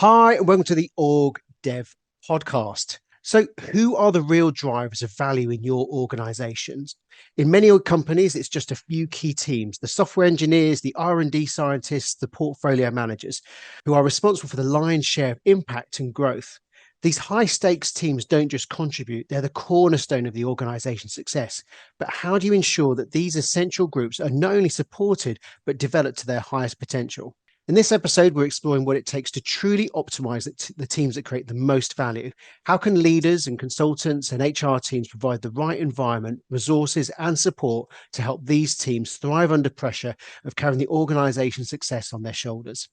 Hi, and welcome to the OrgDev podcast. So, who are the real drivers of value in your organizations? In many companies, it's just a few key teams, the software engineers, the R&D scientists, the portfolio managers, who are responsible for the lion's share of impact and growth. These high stakes teams don't just contribute, they're the cornerstone of the organization's success. But how do you ensure that these essential groups are not only supported, but developed to their highest potential? In this episode, we're exploring what it takes to truly optimize the teams that create the most value. How can leaders and consultants and HR teams provide the right environment, resources, and support to help these teams thrive under pressure of carrying the organization's success on their shoulders?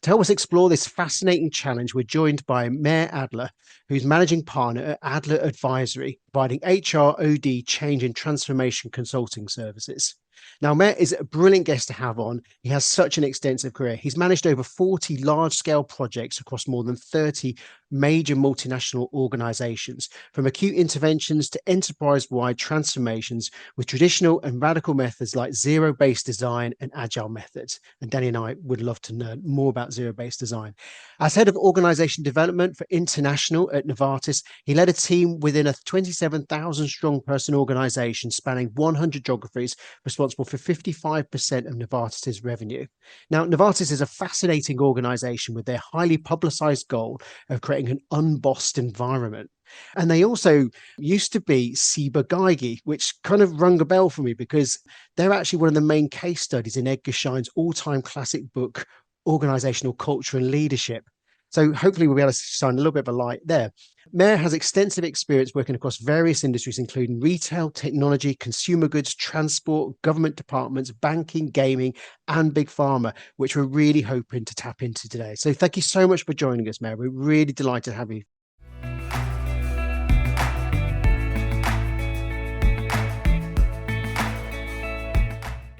To help us explore this fascinating challenge, we're joined by Meir Adler, who's managing partner at Adler Advisory, providing HR, OD, change and transformation consulting services. Now, Meir is a brilliant guest to have on. He has such an extensive career. He's managed over 40 large-scale projects across more than 30 major multinational organizations, from acute interventions to enterprise-wide transformations with traditional and radical methods like zero-based design and agile methods. And Danny and I would love to learn more about zero-based design. As head of organization development for International at Novartis, he led a team within a 27,000 strong person organization spanning 100 geographies, responsible for 55% of Novartis's revenue. Now, Novartis is a fascinating organization with their highly publicized goal of creating an unbossed environment. And they also used to be Ciba Geigy, which kind of rung a bell for me because they're actually one of the main case studies in Edgar Schein's all-time classic book, Organizational Culture and Leadership. So hopefully we'll be able to shine a little bit of a light there. Meir has extensive experience working across various industries, including retail, technology, consumer goods, transport, government departments, banking, gaming, and big pharma, which we're really hoping to tap into today. So thank you so much for joining us, Meir. We're really delighted to have you.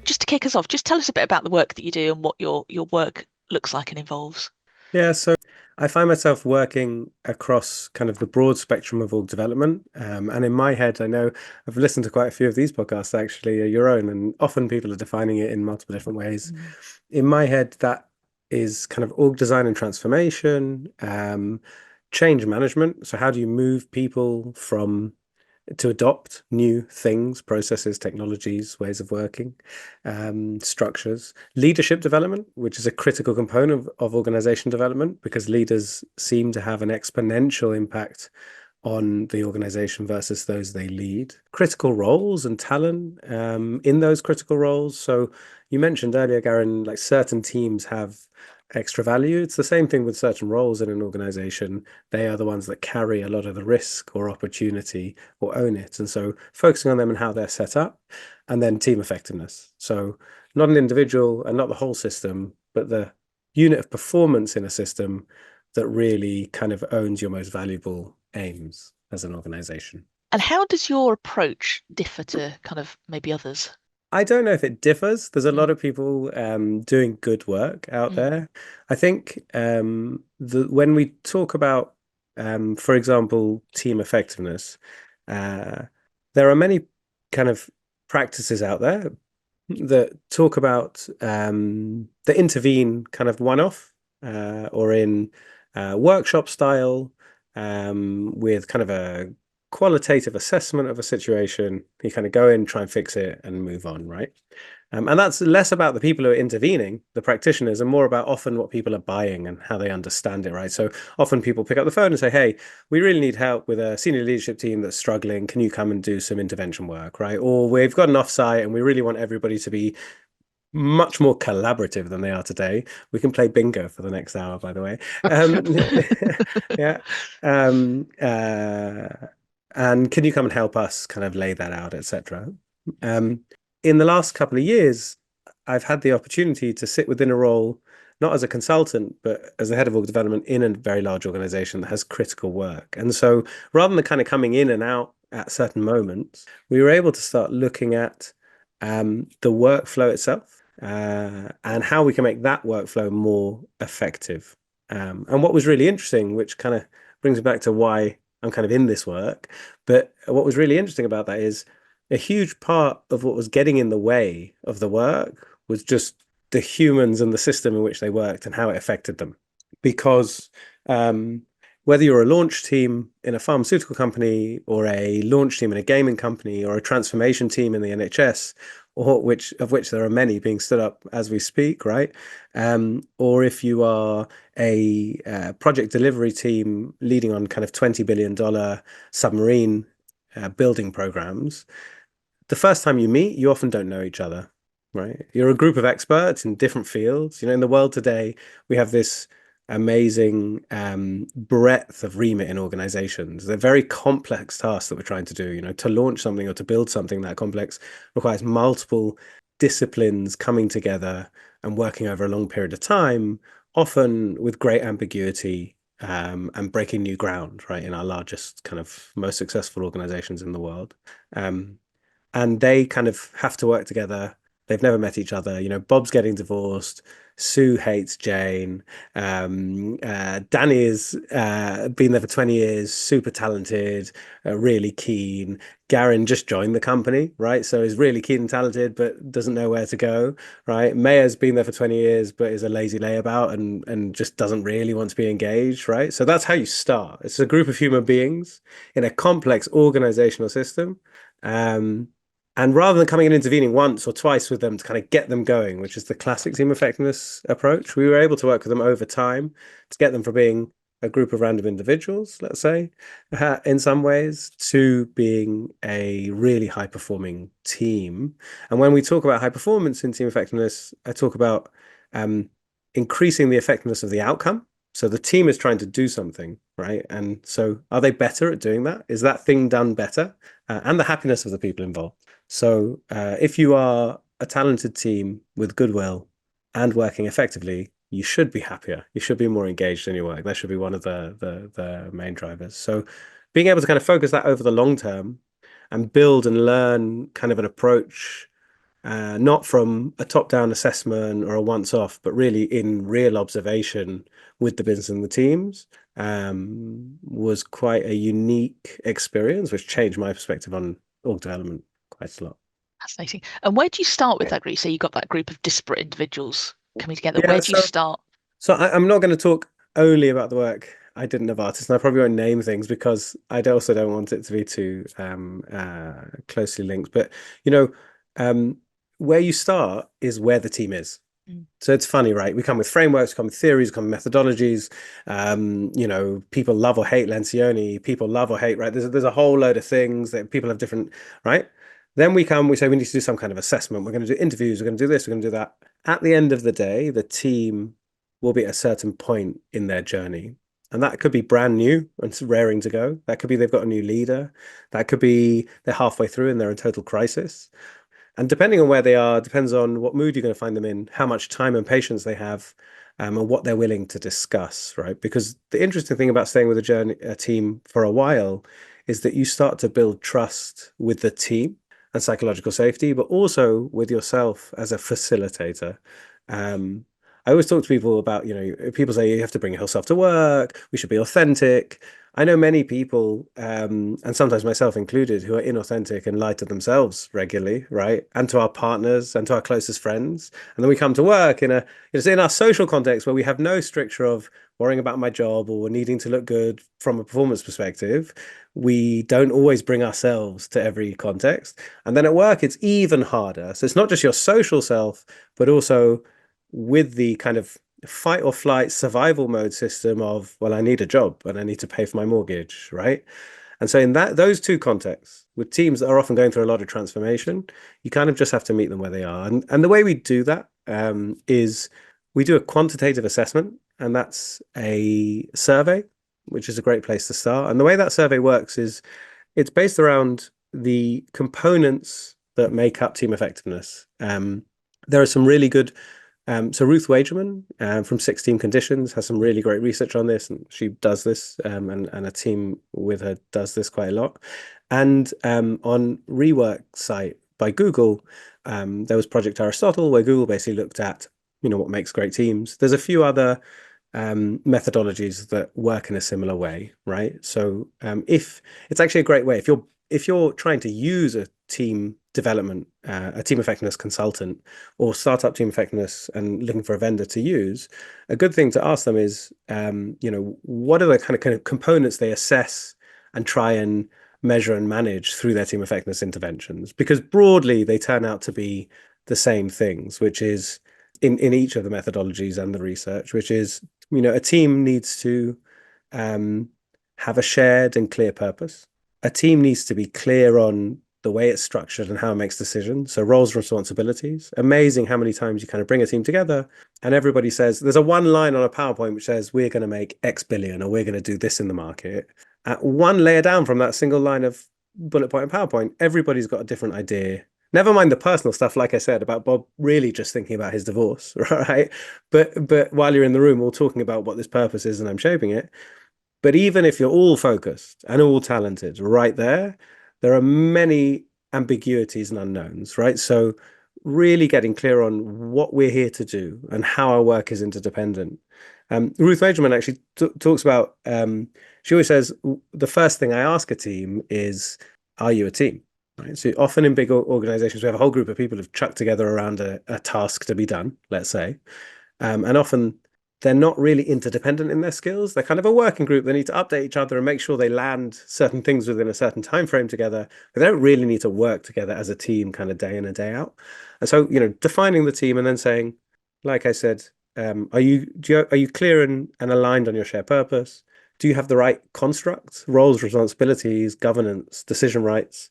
Just to kick us off, just tell us a bit about the work that you do and what your work looks like and involves. Yeah, so I find myself working across kind of the broad spectrum of org development. And in my head, I know I've listened to quite a few of these podcasts, actually, your own, and often people are defining it in multiple different ways. In my head, that is kind of org design and transformation, change management. So how do you move people to adopt new things, processes, technologies, ways of working, structures, leadership development, which is a critical component of organization development because leaders seem to have an exponential impact on the organization versus those they lead. Critical roles and talent in those critical roles. So you mentioned earlier, Garen, like certain teams have extra value. It's the same thing with certain roles in an organization. They are the ones that carry a lot of the risk or opportunity or own it. And so focusing on them and how they're set up, and then team effectiveness. So not an individual and not the whole system, but the unit of performance in a system that really kind of owns your most valuable aims as an organization. And how does your approach differ to kind of maybe others? I don't know if it differs. There's a lot of people doing good work out there. I think when we talk about, for example, team effectiveness, there are many kind of practices out there that talk about that intervene kind of one-off or in workshop style with kind of a qualitative assessment of a situation. You kind of go in, try and fix it and move on, right? And that's less about the people who are intervening, the practitioners, and more about often what people are buying and how they understand it, right? So often people pick up the phone and say, hey, we really need help with a senior leadership team that's struggling. Can you come and do some intervention work, right? Or we've got an offsite and we really want everybody to be much more collaborative than they are today. We can play bingo for the next hour, by the way. Yeah. And can you come and help us kind of lay that out, etc. In the last couple of years, I've had the opportunity to sit within a role, not as a consultant, but as the head of org development in a very large organization that has critical work. And so rather than kind of coming in and out at certain moments, we were able to start looking at the workflow itself and how we can make that workflow more effective. And what was really interesting, which kind of brings me back to why I'm kind of in this work, but what was really interesting about that is a huge part of what was getting in the way of the work was just the humans and the system in which they worked and how it affected them. because whether you're a launch team in a pharmaceutical company or a launch team in a gaming company or a transformation team in the NHS, or which there are many being stood up as we speak, right? Or if you are a project delivery team leading on kind of $20 billion submarine building programs, the first time you meet, you often don't know each other, right? You're a group of experts in different fields. In the world today, we have this amazing breadth of remit in organizations. They're very complex tasks that we're trying to do. To launch something or to build something that complex requires multiple disciplines coming together and working over a long period of time, often with great ambiguity, and breaking new ground, right, in our largest, kind of most successful organizations in the world. And they kind of have to work together. They've never met each other. Bob's getting divorced. Sue hates Jane. Danny has been there for 20 years, super talented, really keen. Garen just joined the company, right? So he's really keen and talented, but doesn't know where to go, right? Meir's been there for 20 years, but is a lazy layabout and just doesn't really want to be engaged, right? So that's how you start. It's a group of human beings in a complex organizational system. And rather than coming and intervening once or twice with them to kind of get them going, which is the classic team effectiveness approach, we were able to work with them over time to get them from being a group of random individuals, let's say, in some ways, to being a really high-performing team. And when we talk about high performance in team effectiveness, I talk about increasing the effectiveness of the outcome. So the team is trying to do something, right? And so are they better at doing that? Is that thing done better? And the happiness of the people involved. So if you are a talented team with goodwill and working effectively, you should be happier. You should be more engaged in your work. That should be one of the main drivers. So being able to kind of focus that over the long term and build and learn kind of an approach, not from a top-down assessment or a once-off, but really in real observation with the business and the teams, was quite a unique experience, which changed my perspective on org development quite a lot. Fascinating. And where do you start with that group? So you got that group of disparate individuals coming together. Yeah, Where do you start? So I'm not going to talk only about the work I did in Novartis, and I probably won't name things because I also don't want it to be too closely linked. But where you start is where the team is. So it's funny, right? We come with frameworks, we come with theories, we come with methodologies. People love or hate Lencioni, people love or hate, right? There's a whole load of things that people have different, right? Then we say we need to do some kind of assessment. We're going to do interviews, we're going to do this, we're going to do that. At the end of the day, the team will be at a certain point in their journey. And that could be brand new and raring to go. That could be they've got a new leader. That could be they're halfway through and they're in total crisis. And depending on where they are, depends on what mood you're going to find them in, how much time and patience they have, and what they're willing to discuss, right? Because the interesting thing about staying with a team for a while is that you start to build trust with the team and psychological safety, but also with yourself as a facilitator. I always talk to people about, people say you have to bring yourself to work, we should be authentic. I know many people, and sometimes myself included, who are inauthentic and lie to themselves regularly, right? And to our partners and to our closest friends. And then we come to work in our social context where we have no stricture of worrying about my job or needing to look good from a performance perspective. We don't always bring ourselves to every context. And then at work, it's even harder. So it's not just your social self, but also with the kind of fight or flight survival mode system of, well, I need a job and I need to pay for my mortgage, right? And so in those two contexts, with teams that are often going through a lot of transformation, you kind of just have to meet them where they are. And the way we do that is we do a quantitative assessment, and that's a survey, which is a great place to start. And the way that survey works is it's based around the components that make up team effectiveness. There are some really good so Ruth Wagerman from 16 Conditions has some really great research on this, and she does this, and a team with her does this quite a lot. And on Rework site by Google, there was Project Aristotle, where Google basically looked at what makes great teams. There's a few other methodologies that work in a similar way, right? So if it's actually a great way if you're trying to use a team development, a team effectiveness consultant, or startup team effectiveness and looking for a vendor to use, a good thing to ask them is, what are the kind of components they assess and try and measure and manage through their team effectiveness interventions? Because broadly, they turn out to be the same things, which is in each of the methodologies and the research, which is, a team needs to have a shared and clear purpose. A team needs to be clear on the way it's structured and how it makes decisions. So roles and responsibilities. Amazing how many times you kind of bring a team together and everybody says, there's a one line on a PowerPoint which says, we're going to make X billion, or we're going to do this in the market. At one layer down from that single line of bullet point and PowerPoint, everybody's got a different idea. Never mind the personal stuff, like I said, about Bob really just thinking about his divorce, right? But while you're in the room, all talking about what this purpose is and I'm shaping it. But even if you're all focused and all talented right there are many ambiguities and unknowns, right? So really getting clear on what we're here to do and how our work is interdependent. Ruth Majorman actually talks about, she always says, the first thing I ask a team is, are you a team? Right? So often in big organizations, we have a whole group of people who've chucked together around a task to be done, let's say. And often they're not really interdependent in their skills. They're kind of a working group. They need to update each other and make sure they land certain things within a certain time frame together. But they don't really need to work together as a team kind of day in and day out. And so, defining the team and then saying, like I said, are you clear and aligned on your shared purpose? Do you have the right construct, roles, responsibilities, governance, decision rights?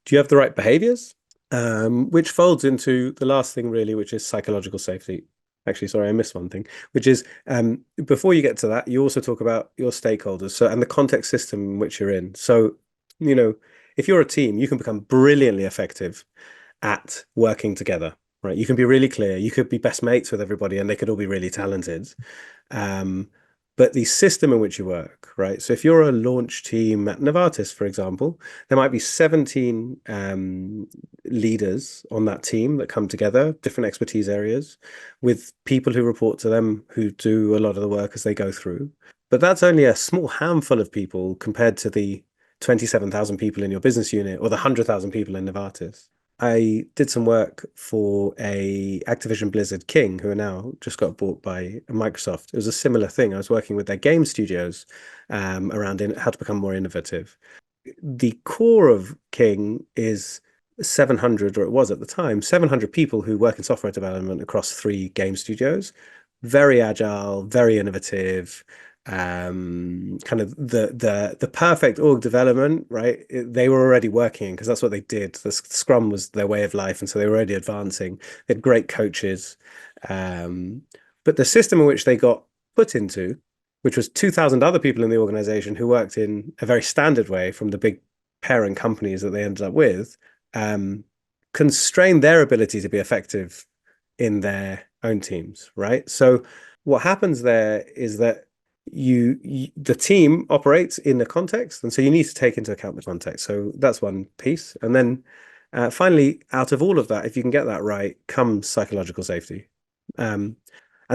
Do you have the right behaviors? Which folds into the last thing really, which is psychological safety. Actually, sorry, I missed one thing, which is before you get to that, you also talk about your stakeholders, and the context system in which you're in. So, if you're a team, you can become brilliantly effective at working together, right? You can be really clear. You could be best mates with everybody and they could all be really talented. But the system in which you work, right? So if you're a launch team at Novartis, for example, there might be 17 leaders on that team that come together, different expertise areas, with people who report to them who do a lot of the work as they go through. But that's only a small handful of people compared to the 27,000 people in your business unit or the 100,000 people in Novartis. I did some work for a Activision Blizzard King, who are now just got bought by Microsoft. It was a similar thing. I was working with their game studios around how to become more innovative. The core of King is 700, or it was at the time, 700 people who work in software development across 3 game studios. Very agile, very innovative, kind of the perfect org development, right? They were already working because that's what they did. The Scrum was their way of life, and so they were already advancing. They had great coaches, but the system in which they got put into, which was 2,000 other people in the organization who worked in a very standard way from the big parent companies that they ended up with, constrained their ability to be effective in their own teams, right? So what happens there is that the team operates in the context, and so you need to take into account the context. So that's one piece. And then finally, out of all of that, if you can get that right, comes psychological safety. And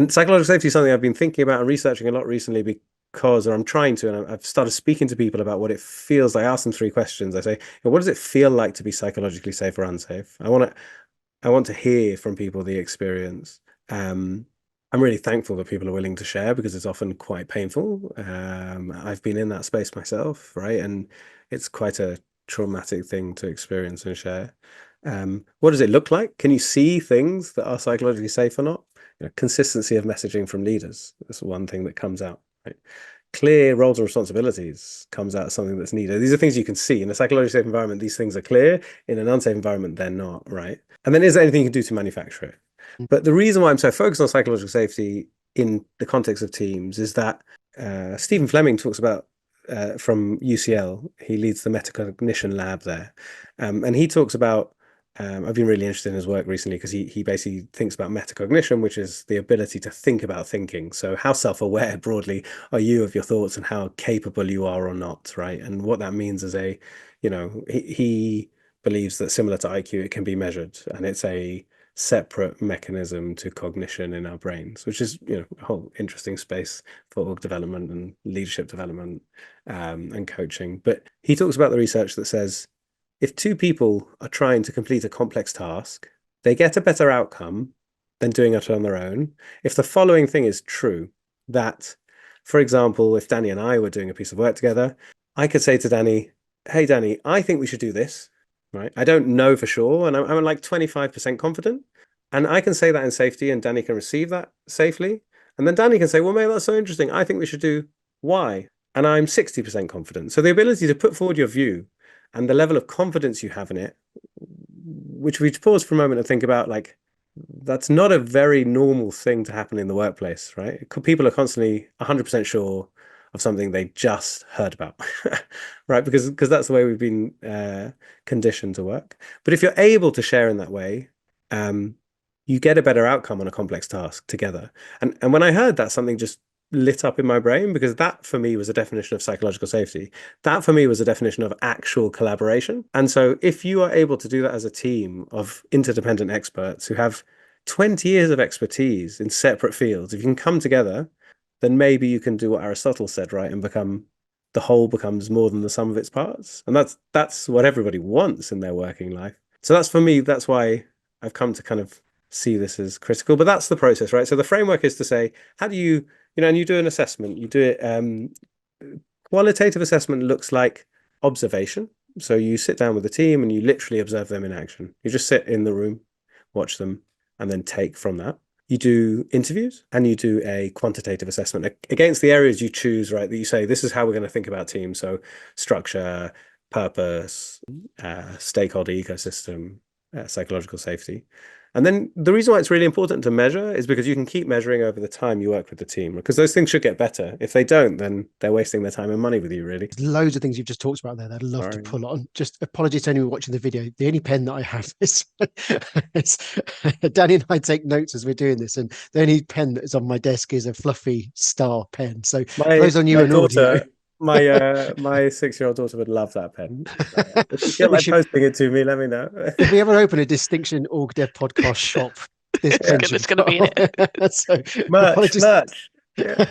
psychological safety is something I've been thinking about and researching a lot recently because, or I'm trying to, and I've started speaking to people about what it feels like. I ask them 3 questions. I say, what does it feel like to be psychologically safe or unsafe? I want to hear from people the experience. I'm really thankful that people are willing to share because it's often quite painful. I've been in that space myself, right? And it's quite a traumatic thing to experience and share. What does it look like? Can you see things that are psychologically safe or not? Consistency of messaging from leaders. That's one thing that comes out, right? Clear roles and responsibilities comes out as something that's needed. These are things you can see. In a psychologically safe environment, these things are clear. In an unsafe environment, they're not, right? And then is there anything you can do to manufacture it? But the reason why I'm so focused on psychological safety in the context of teams is that Stephen Fleming talks about from UCL. He leads the metacognition lab there. And he talks about, I've been really interested in his work recently because he basically thinks about metacognition, which is the ability to think about thinking. So how self-aware broadly are you of your thoughts and how capable you are or not, right? And what that means is he believes that similar to IQ, it can be measured, and it's a separate mechanism to cognition in our brains, which is a whole interesting space for org development and leadership development and coaching. But he talks about the research that says if two people are trying to complete a complex task, they get a better outcome than doing it on their own if the following thing is true. That, for example, if Danny and I were doing a piece of work together, I could say to Danny, hey, Danny, I think we should do this, right? I don't know for sure, and I'm like 25% confident. And I can say that in safety, and Danny can receive that safely. And then Danny can say, well, mate, that's so interesting. I think we should do Y. And I'm 60% confident. So the ability to put forward your view and the level of confidence you have in it, which we pause for a moment and think about, like, that's not a very normal thing to happen in the workplace, right? People are constantly 100% sure of something they just heard about, right? Because that's the way we've been conditioned to work. But if you're able to share in that way, you get a better outcome on a complex task together. And when I heard that, something just lit up in my brain, because that for me was a definition of psychological safety. That for me was a definition of actual collaboration. And so if you are able to do that as a team of interdependent experts who have 20 years of expertise in separate fields, if you can come together, then maybe you can do what Aristotle said, right? And the whole becomes more than the sum of its parts. And that's what everybody wants in their working life. So that's, for me, that's why I've come to kind of see this as critical. But that's the process, right? So the framework is to say, how do you, and you do an assessment, you do it, qualitative assessment looks like observation. So you sit down with the team and you literally observe them in action. You just sit in the room, watch them, and then take from that. You do interviews and you do a quantitative assessment against the areas you choose, right? That you say, this is how we're going to think about teams. So structure, purpose, stakeholder ecosystem, psychological safety. And then the reason why it's really important to measure is because you can keep measuring over the time you work with the team, because those things should get better. If they don't, then they're wasting their time and money with you, really. There's loads of things you've just talked about there that I'd love to pull on. Just apologies to anyone watching the video. The only pen that I have is Danny and I take notes as we're doing this, and the only pen that is on my desk is a fluffy star pen. So for those on you and audio, my 6-year-old daughter would love that pen. If you feel like posting it to me, let me know. If we ever open a Distinction OrgDev podcast shop, this pen it's going to be in it. So merch. Yeah.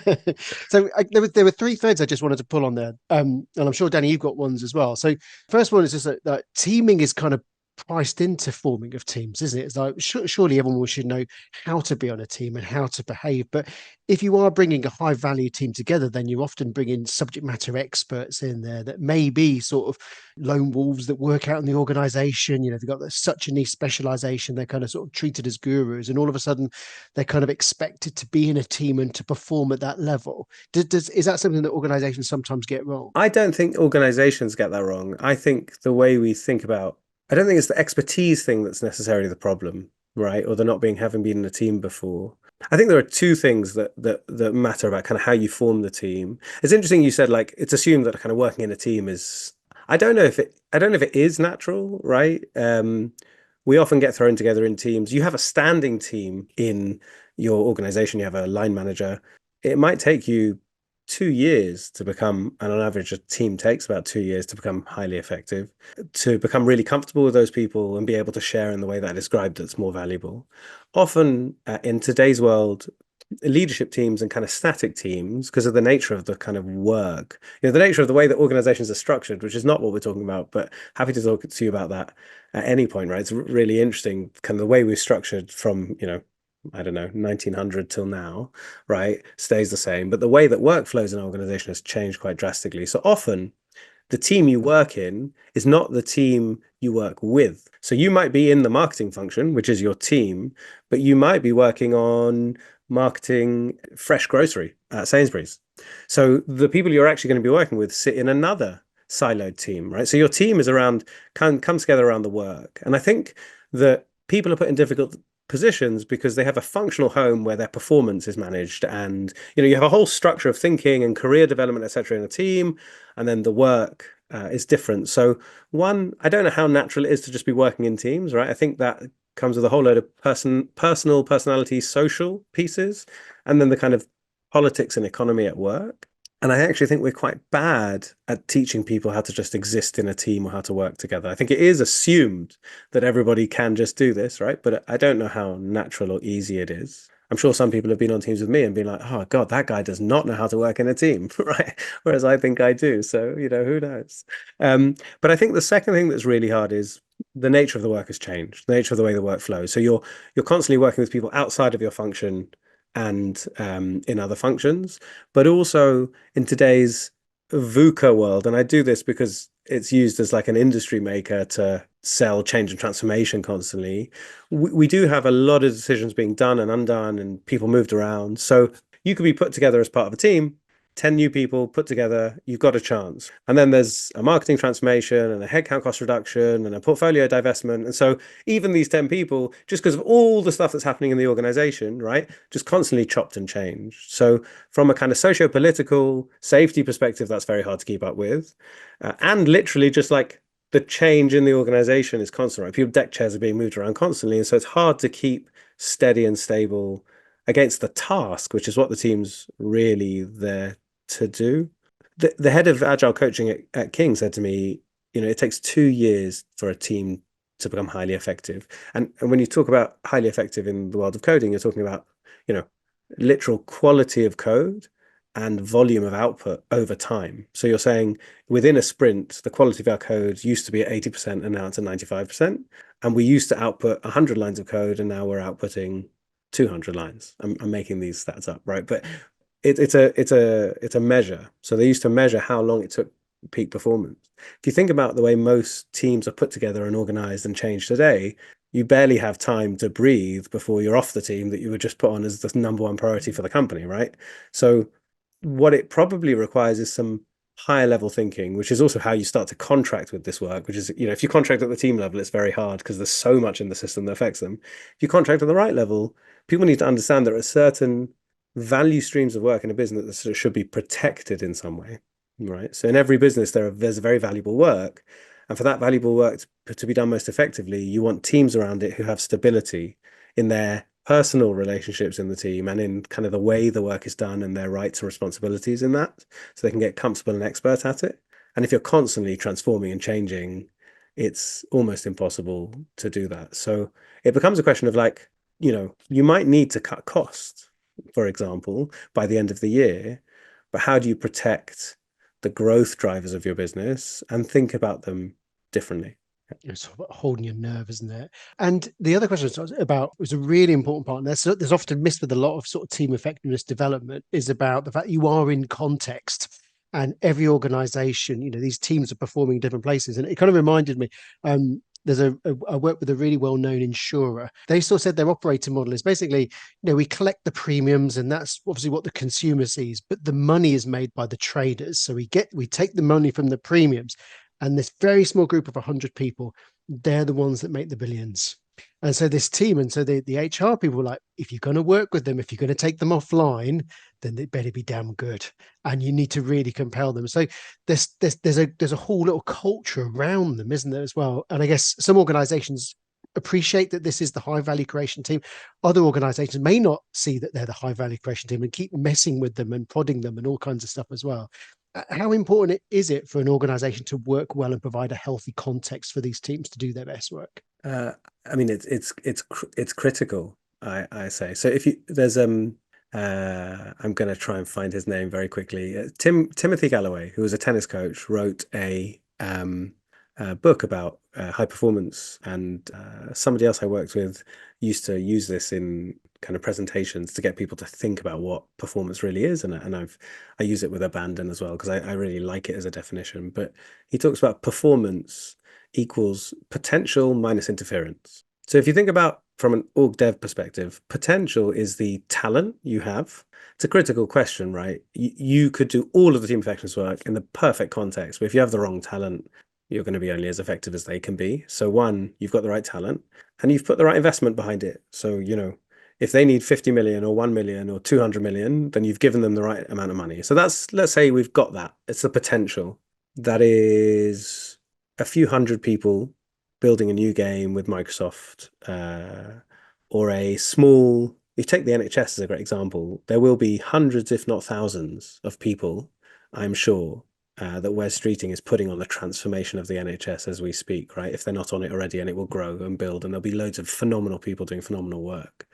So there were three threads I just wanted to pull on there, and I'm sure Danny, you've got ones as well. So first one is just that teaming is kind of priced into forming of teams, isn't it? It's like surely everyone should know how to be on a team and how to behave. But if you are bringing a high value team together, then you often bring in subject matter experts in there that may be sort of lone wolves that work out in the organization. They've got such a niche specialization. They're kind of sort of treated as gurus, and all of a sudden they're kind of expected to be in a team and to perform at that level. Is that something that organizations sometimes get wrong? I don't think organizations get that wrong. I think the way we think about, I don't think it's the expertise thing that's necessarily the problem, right? Or the not having been in a team before. I think there are two things that matter about kind of how you form the team. It's interesting you said, like, it's assumed that kind of working in a team is, I don't know if it is natural, right? We often get thrown together in teams. You have a standing team in your organization, you have a line manager. It might take you 2 years to become, and on average a team takes about 2 years to become highly effective, to become really comfortable with those people and be able to share in the way that I described that's more valuable. Often in today's world, leadership teams and kind of static teams, because of the nature of the kind of work, the nature of the way that organizations are structured, which is not what we're talking about, but happy to talk to you about that at any point, right? It's really interesting, kind of the way we're structured from, I don't know, 1900 till now, right, stays the same. But the way that work flows in an organization has changed quite drastically. So often the team you work in is not the team you work with. So you might be in the marketing function, which is your team, but you might be working on marketing fresh grocery at Sainsbury's. So the people you're actually going to be working with sit in another siloed team, right? So your team is comes together around the work. And I think that people are put in difficult positions because they have a functional home where their performance is managed, and you have a whole structure of thinking and career development, etc., in a team, and then the work is different. So I don't know how natural it is to just be working in teams, right? I think that comes with a whole load of personal personality, social pieces, and then the kind of politics and economy at work. And I actually think we're quite bad at teaching people how to just exist in a team or how to work together. I think it is assumed that everybody can just do this, right? But I don't know how natural or easy it is. I'm sure some people have been on teams with me and been like, oh God, that guy does not know how to work in a team, right? Whereas I think I do. So, who knows? But I think the second thing that's really hard is the nature of the work has changed, the nature of the way the work flows. So you're constantly working with people outside of your function and in other functions, but also in today's VUCA world, and I do this because it's used as like an industry maker to sell change and transformation constantly. We do have a lot of decisions being done and undone and people moved around. So you could be put together as part of a team, 10 new people put together, you've got a chance. And then there's a marketing transformation and a headcount cost reduction and a portfolio divestment. And so even these 10 people, just because of all the stuff that's happening in the organization, right, just constantly chopped and changed. So from a kind of socio-political safety perspective, that's very hard to keep up with. And literally just like the change in the organization is constant, right? People, deck chairs are being moved around constantly. And so it's hard to keep steady and stable against the task, which is what the team's really there to do. The head of agile coaching at King said to me, it takes 2 years for a team to become highly effective. And when you talk about highly effective in the world of coding, you're talking about, literal quality of code and volume of output over time. So you're saying within a sprint, the quality of our code used to be at 80% and now it's at 95%. And we used to output 100 lines of code and now we're outputting 200 lines. I'm making these stats up, right? But it's a measure. So they used to measure how long it took peak performance. If you think about the way most teams are put together and organized and changed today, you barely have time to breathe before you're off the team that you were just put on as the number one priority for the company, right? So what it probably requires is some higher level thinking, which is also how you start to contract with this work, which is, if you contract at the team level, it's very hard because there's so much in the system that affects them. If you contract at the right level, people need to understand there are certain value streams of work in a business that sort of should be protected in some way, right? So in every business, there's very valuable work. And for that valuable work to be done most effectively, you want teams around it who have stability in their personal relationships in the team and in kind of the way the work is done and their rights and responsibilities in that, so they can get comfortable and expert at it. And if you're constantly transforming and changing, it's almost impossible to do that. So it becomes a question of like, you might need to cut costs, for example, by the end of the year, but how do you protect the growth drivers of your business and think about them differently? It's sort of holding your nerve, isn't it? And the other question was a really important part, and there's often missed with a lot of sort of team effectiveness development, is about the fact you are in context. And every organization, these teams are performing in different places. And it kind of reminded me, I work with a really well-known insurer. They sort of said their operating model is basically, we collect the premiums and that's obviously what the consumer sees, but the money is made by the traders. So we take the money from the premiums, and this very small group of 100 people, they're the ones that make the billions. And so this team, and so the HR people were like, if you're going to work with them, if you're going to take them offline, then they better be damn good. And you need to really compel them. So there's a whole little culture around them, isn't there, as well? And I guess some organizations appreciate that this is the high value creation team. Other organizations may not see that they're the high value creation team and keep messing with them and prodding them and all kinds of stuff as well. How important is it for an organization to work well and provide a healthy context for these teams to do their best work? I mean, it's critical, I say. So if there's I'm going to try and find his name very quickly. Timothy Galloway, who was a tennis coach, wrote a book about high performance, and somebody else I worked with used to use this in kind of presentations to get people to think about what performance really is, and I use it with abandon as well because I really like it as a definition. But he talks about performance equals potential minus interference. So if you think about from an OrgDev perspective, potential is the talent you have. It's a critical question, right? You could do all of the team effectiveness work in the perfect context, but if you have the wrong talent, you're going to be only as effective as they can be. So one, you've got the right talent and you've put the right investment behind it. So, if they need 50 million or 1 million or 200 million, then you've given them the right amount of money. So let's say we've got that. It's the potential. That is a few hundred people building a new game with Microsoft, or a small, you take the NHS as a great example, there will be hundreds, if not thousands of people, I'm sure, that Wes Streeting is putting on the transformation of the NHS as we speak, right? If they're not on it already, and it will grow and build, and there'll be loads of phenomenal people doing phenomenal work.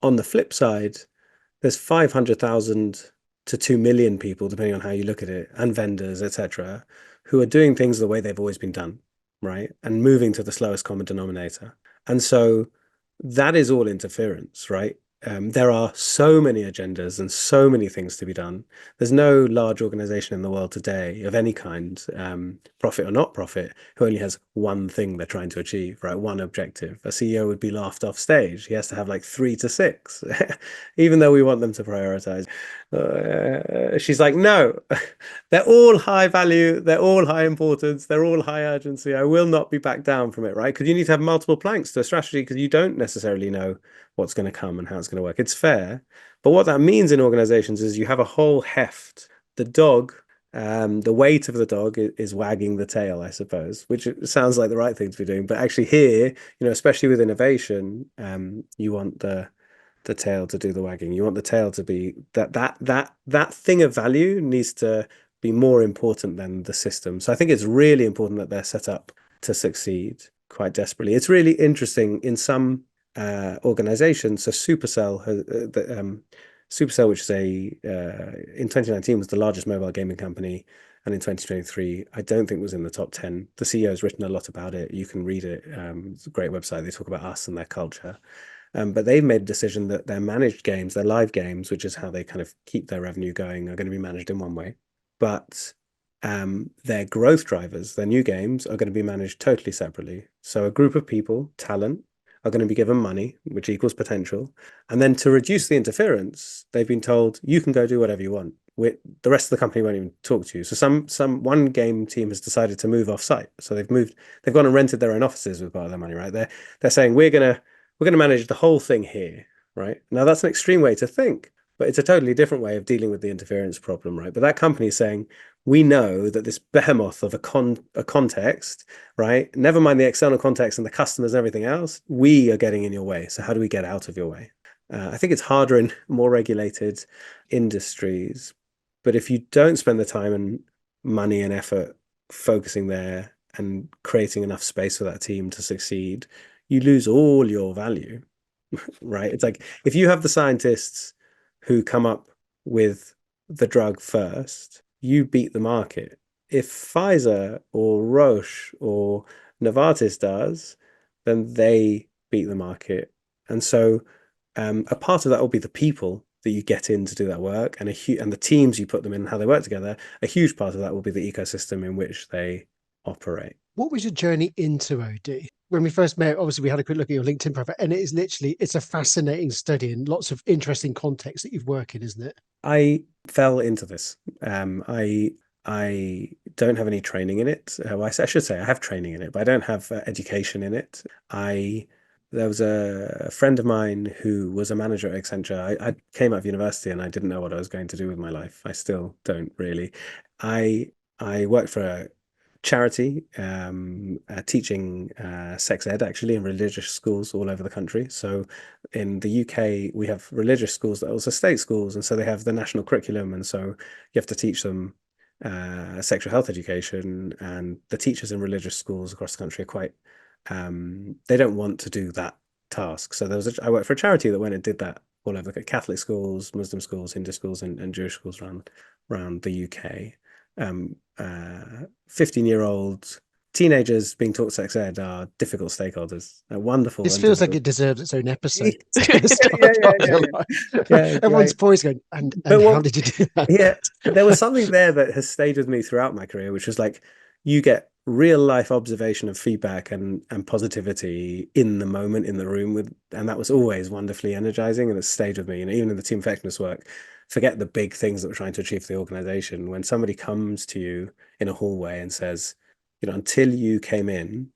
On the flip side, there's 500,000 to 2 million people, depending on how you look at it, and vendors, etc., who are doing things the way they've always been done, right? And moving to the slowest common denominator. And so that is all interference, right? There are so many agendas and so many things to be done. There's no large organization in the world today of any kind, profit or not profit, who only has one thing they're trying to achieve, right? One objective. A CEO would be laughed off stage. He has to have like 3 to 6, even though we want them to prioritize. She's like, no, they're all high value, they're all high importance, they're all high urgency. I will not be back down from it, right? Because you need to have multiple planks to a strategy because you don't necessarily know what's going to come and how it's going to work. It's fair. But what that means in organizations is you have a whole heft. The dog, the weight of the dog is wagging the tail, I suppose, which sounds like the right thing to be doing. But actually here, especially with innovation, you want the tail to do the wagging. You want the tail to be that thing of value needs to be more important than the system. So I think it's really important that they're set up to succeed quite desperately. It's really interesting in some organizations. So Supercell, Supercell, which is in 2019 was the largest mobile gaming company, and in 2023, I don't think was in the top 10. The CEO has written a lot about it. You can read it. It's a great website. They talk about us and their culture. But they've made a decision that their managed games, their live games, which is how they kind of keep their revenue going, are going to be managed in one way. But their growth drivers, their new games, are going to be managed totally separately. So a group of people, talent, are going to be given money, which equals potential. And then to reduce the interference, they've been told, you can go do whatever you want. The rest of the company won't even talk to you. So one game team has decided to move off site. So they've gone and rented their own offices with part of their money, right? They're saying we're going to manage the whole thing here, right? Now that's an extreme way to think, but it's a totally different way of dealing with the interference problem, right? But that company is saying, we know that this behemoth of a context, right? Never mind the external context and the customers and everything else, we are getting in your way. So how do we get out of your way? I think it's harder in more regulated industries, but if you don't spend the time and money and effort focusing there and creating enough space for that team to succeed, you lose all your value, right? It's like if you have the scientists who come up with the drug first, you beat the market. If Pfizer or Roche or Novartis does, then they beat the market. And so a part of that will be the people that you get in to do that work, and the teams you put them in, how they work together. A huge part of that will be the ecosystem in which they operate. What was your journey into OD? When we first met, obviously we had a quick look at your LinkedIn profile, and it's a fascinating study and lots of interesting context that you've worked in, isn't it? I fell into this. I don't have any training in it. I should say I have training in it, but I don't have education in it. There was a friend of mine who was a manager at Accenture. I came out of university and I didn't know what I was going to do with my life. I still don't really. I worked for a charity teaching sex ed actually in religious schools all over the country. So in the UK, we have religious schools that are also state schools, and so they have the national curriculum, and so you have to teach them sexual health education, and the teachers in religious schools across the country are quite they don't want to do that task. So I worked for a charity that went and did that all over the Catholic schools, Muslim schools, Hindu schools, and Jewish schools around the UK. 15-year-old teenagers being taught sex ed are difficult stakeholders. Wonderful. This feels like it deserves its own episode. Yeah, everyone's poised going, and how did you do that? Yeah, there was something there that has stayed with me throughout my career, which was like you get real life observation of feedback and positivity in the moment in the room and that was always wonderfully energizing, and it stayed with me. Even in the team effectiveness work, forget the big things that we're trying to achieve for the organization. When somebody comes to you in a hallway and says, until you came in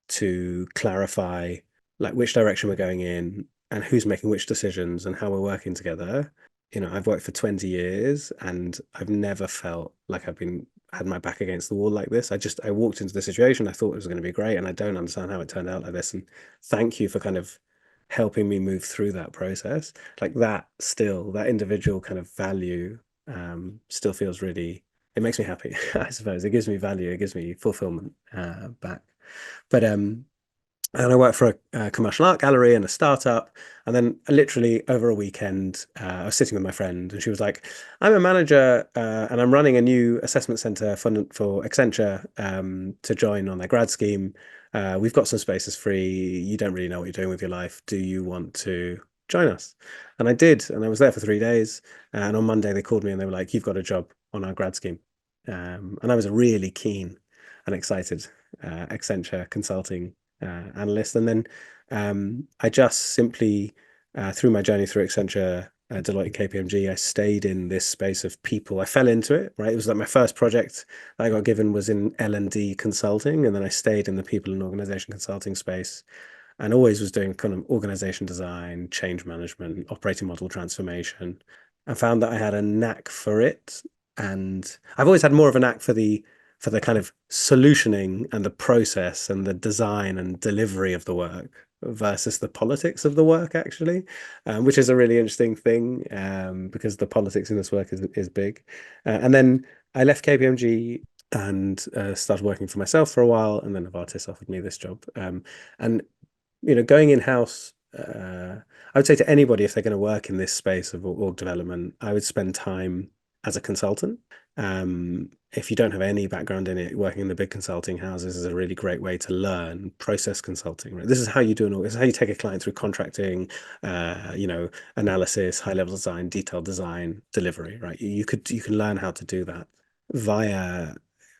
to clarify like which direction we're going in and who's making which decisions and how we're working together, I've worked for 20 years and I've never felt like had my back against the wall like this. I walked into the situation, I thought it was going to be great, and I don't understand how it turned out like this. And thank you for kind of helping me move through that process. Like that individual kind of value still feels really, it makes me happy. I suppose it gives me value, it gives me fulfillment back. But And I worked for a commercial art gallery and a startup. And then literally over a weekend, I was sitting with my friend and she was like, I'm a manager and I'm running a new assessment center for Accenture to join on their grad scheme. We've got some spaces free. You don't really know what you're doing with your life. Do you want to join us? And I did. And I was there for 3 days. And on Monday, they called me and they were like, you've got a job on our grad scheme. And I was really keen and excited Accenture consulting analyst. And then I just simply, through my journey through Accenture, Deloitte, and KPMG, I stayed in this space of people. I fell into it, right? It was like my first project that I got given was in L&D consulting, and then I stayed in the people and organization consulting space, and always was doing kind of organization design, change management, operating model transformation. I found that I had a knack for it, and I've always had more of a knack for the kind of solutioning and the process and the design and delivery of the work versus the politics of the work, actually, which is a really interesting thing because the politics in this work is big. And then I left KPMG and started working for myself for a while, and then Novartis offered me this job. And going in-house, I would say to anybody, if they're going to work in this space of org development, I would spend time as a consultant. If you don't have any background in it, working in the big consulting houses is a really great way to learn process consulting, right? This is how you this is how you take a client through contracting, analysis, high-level design, detailed design, delivery, right? You can learn how to do that via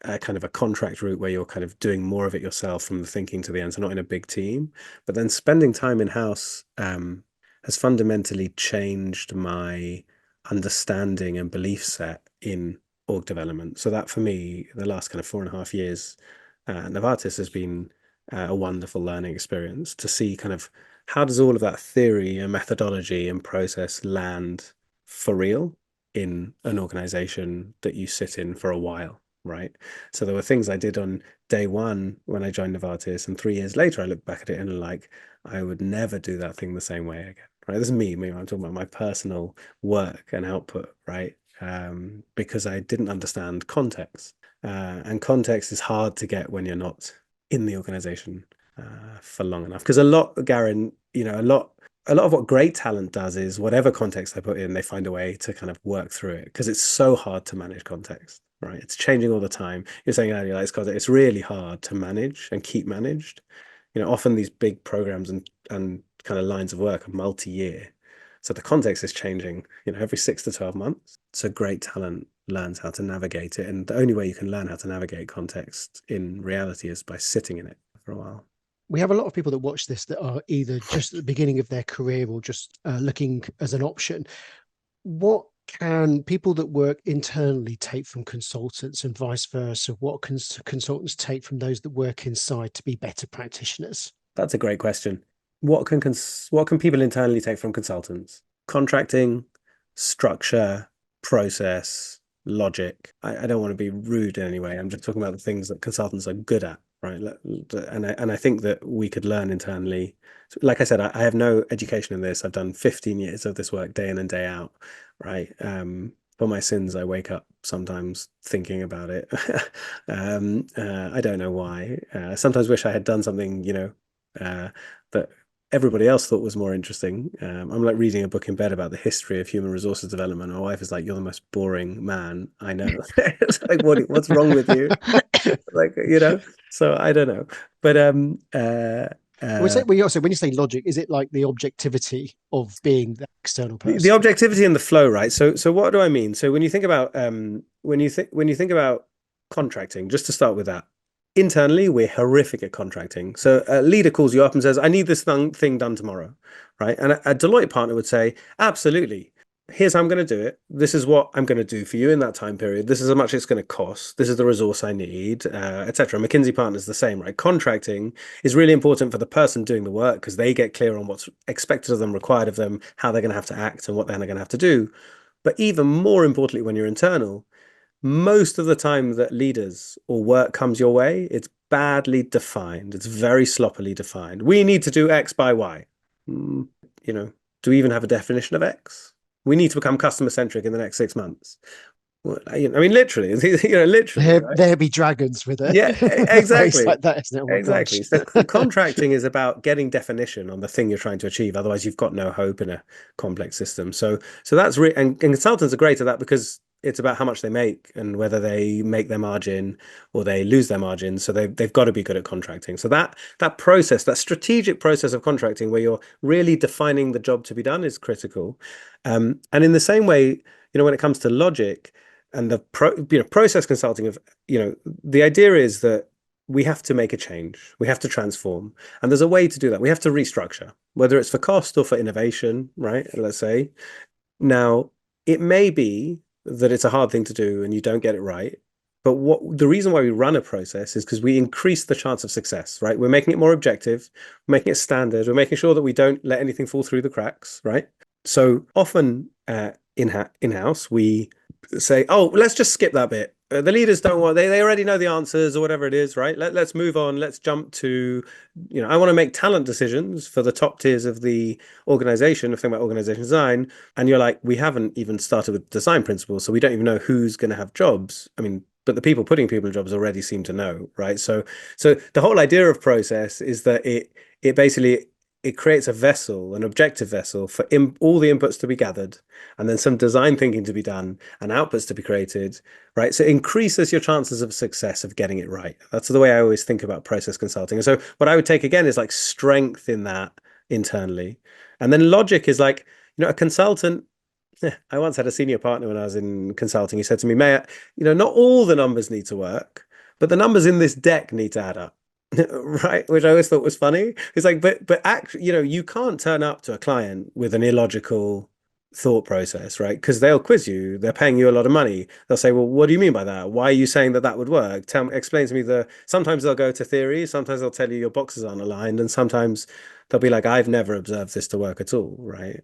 a kind of a contract route where you're kind of doing more of it yourself from the thinking to the end, so not in a big team. But then spending time in-house has fundamentally changed my understanding and belief set in org development. So that for me, the last kind of 4.5 years, Novartis has been a wonderful learning experience to see kind of how does all of that theory and methodology and process land for real in an organization that you sit in for a while, right? So there were things I did on day one when I joined Novartis, and 3 years later, I look back at it and like, I would never do that thing the same way again, right? This is me. I'm talking about my personal work and output, right? Because I didn't understand context. And context is hard to get when you're not in the organization for long enough. Because a lot, Garen, a lot of what great talent does is whatever context they put in, they find a way to kind of work through it because it's so hard to manage context, right? It's changing all the time. You're saying earlier, like, it's really hard to manage and keep managed. Often these big programs and kind of lines of work are multi-year. So the context is changing, every 6 to 12 months. So great talent learns how to navigate it. And the only way you can learn how to navigate context in reality is by sitting in it for a while. We have a lot of people that watch this that are either just at the beginning of their career or just looking as an option. What can people that work internally take from consultants and vice versa? What can consultants take from those that work inside to be better practitioners? That's a great question. What can people internally take from consultants? Contracting, structure, process, logic. I don't want to be rude in any way. I'm just talking about the things that consultants are good at, right? And I think that we could learn internally. Like I said, I have no education in this. I've done 15 years of this work day in and day out, right? For my sins, I wake up sometimes thinking about it. I don't know why. Sometimes wish I had done something, that everybody else thought was more interesting. I'm like reading a book in bed about the history of human resources development. My wife is like, "You're the most boring man I know." It's like, what's wrong with you? Like, So I don't know, but when you say logic, is it like the objectivity of being the external person? The objectivity and the flow, right? So what do I mean? So when you think about when you think about contracting, just to start with that, internally we're horrific at contracting. So a leader calls you up and says, "I need this thing done tomorrow," right? And a Deloitte partner would say, "Absolutely. Here's how I'm going to do it. This is what I'm going to do for you in that time period. This is how much it's going to cost. This is the resource I need, etc." McKinsey partner is the same, right? Contracting is really important for the person doing the work because they get clear on what's expected of them, required of them, how they're going to have to act, and what they're going to have to do. But even more importantly, when you're internal, most of the time that leaders or work comes your way, it's badly defined. It's very sloppily defined. We need to do X by Y. Do we even have a definition of X? We need to become customer centric in the next 6 months. Well, I mean, literally, literally, right? There be dragons with a, Yeah, a phrase exactly. like that, isn't it? Oh my Exactly. gosh. So contracting is about getting definition on the thing you're trying to achieve. Otherwise, you've got no hope in a complex system. So that's and consultants are great at that because it's about how much they make and whether they make their margin or they lose their margin. So they've got to be good at contracting. So that process, that strategic process of contracting, where you're really defining the job to be done, is critical. And in the same way, when it comes to logic and the process consulting of, the idea is that we have to make a change. We have to transform. And there's a way to do that. We have to restructure, whether it's for cost or for innovation, right? Let's say. Now, it may be that it's a hard thing to do and you don't get it right. But the reason why we run a process is because we increase the chance of success, right? We're making it more objective, we're making it standard, we're making sure that we don't let anything fall through the cracks, right? So often in-house, we say, oh, let's just skip that bit. The leaders don't want, they already know the answers or whatever it is, right? Let's move on. Let's jump to, I want to make talent decisions for the top tiers of the organization, if think about organization design. And you're like, we haven't even started with design principles, so we don't even know who's going to have jobs. I mean, but the people putting people in jobs already seem to know, right? So the whole idea of process is that it basically it creates a vessel, an objective vessel for all the inputs to be gathered, and then some design thinking to be done and outputs to be created, right? So it increases your chances of success of getting it right. That's the way I always think about process consulting. And so what I would take again is like strength in that internally. And then logic is like, a consultant. I once had a senior partner when I was in consulting. He said to me, Meir, not all the numbers need to work, but the numbers in this deck need to add up. Right, which I always thought was funny. It's like, but actually, you can't turn up to a client with an illogical thought process, right? Because they'll quiz you. They're paying you a lot of money. They'll say, well, what do you mean by that? Why are you saying that would work? Explain to me sometimes they'll go to theory, sometimes they'll tell you your boxes aren't aligned, and sometimes they'll be like, I've never observed this to work at all, right?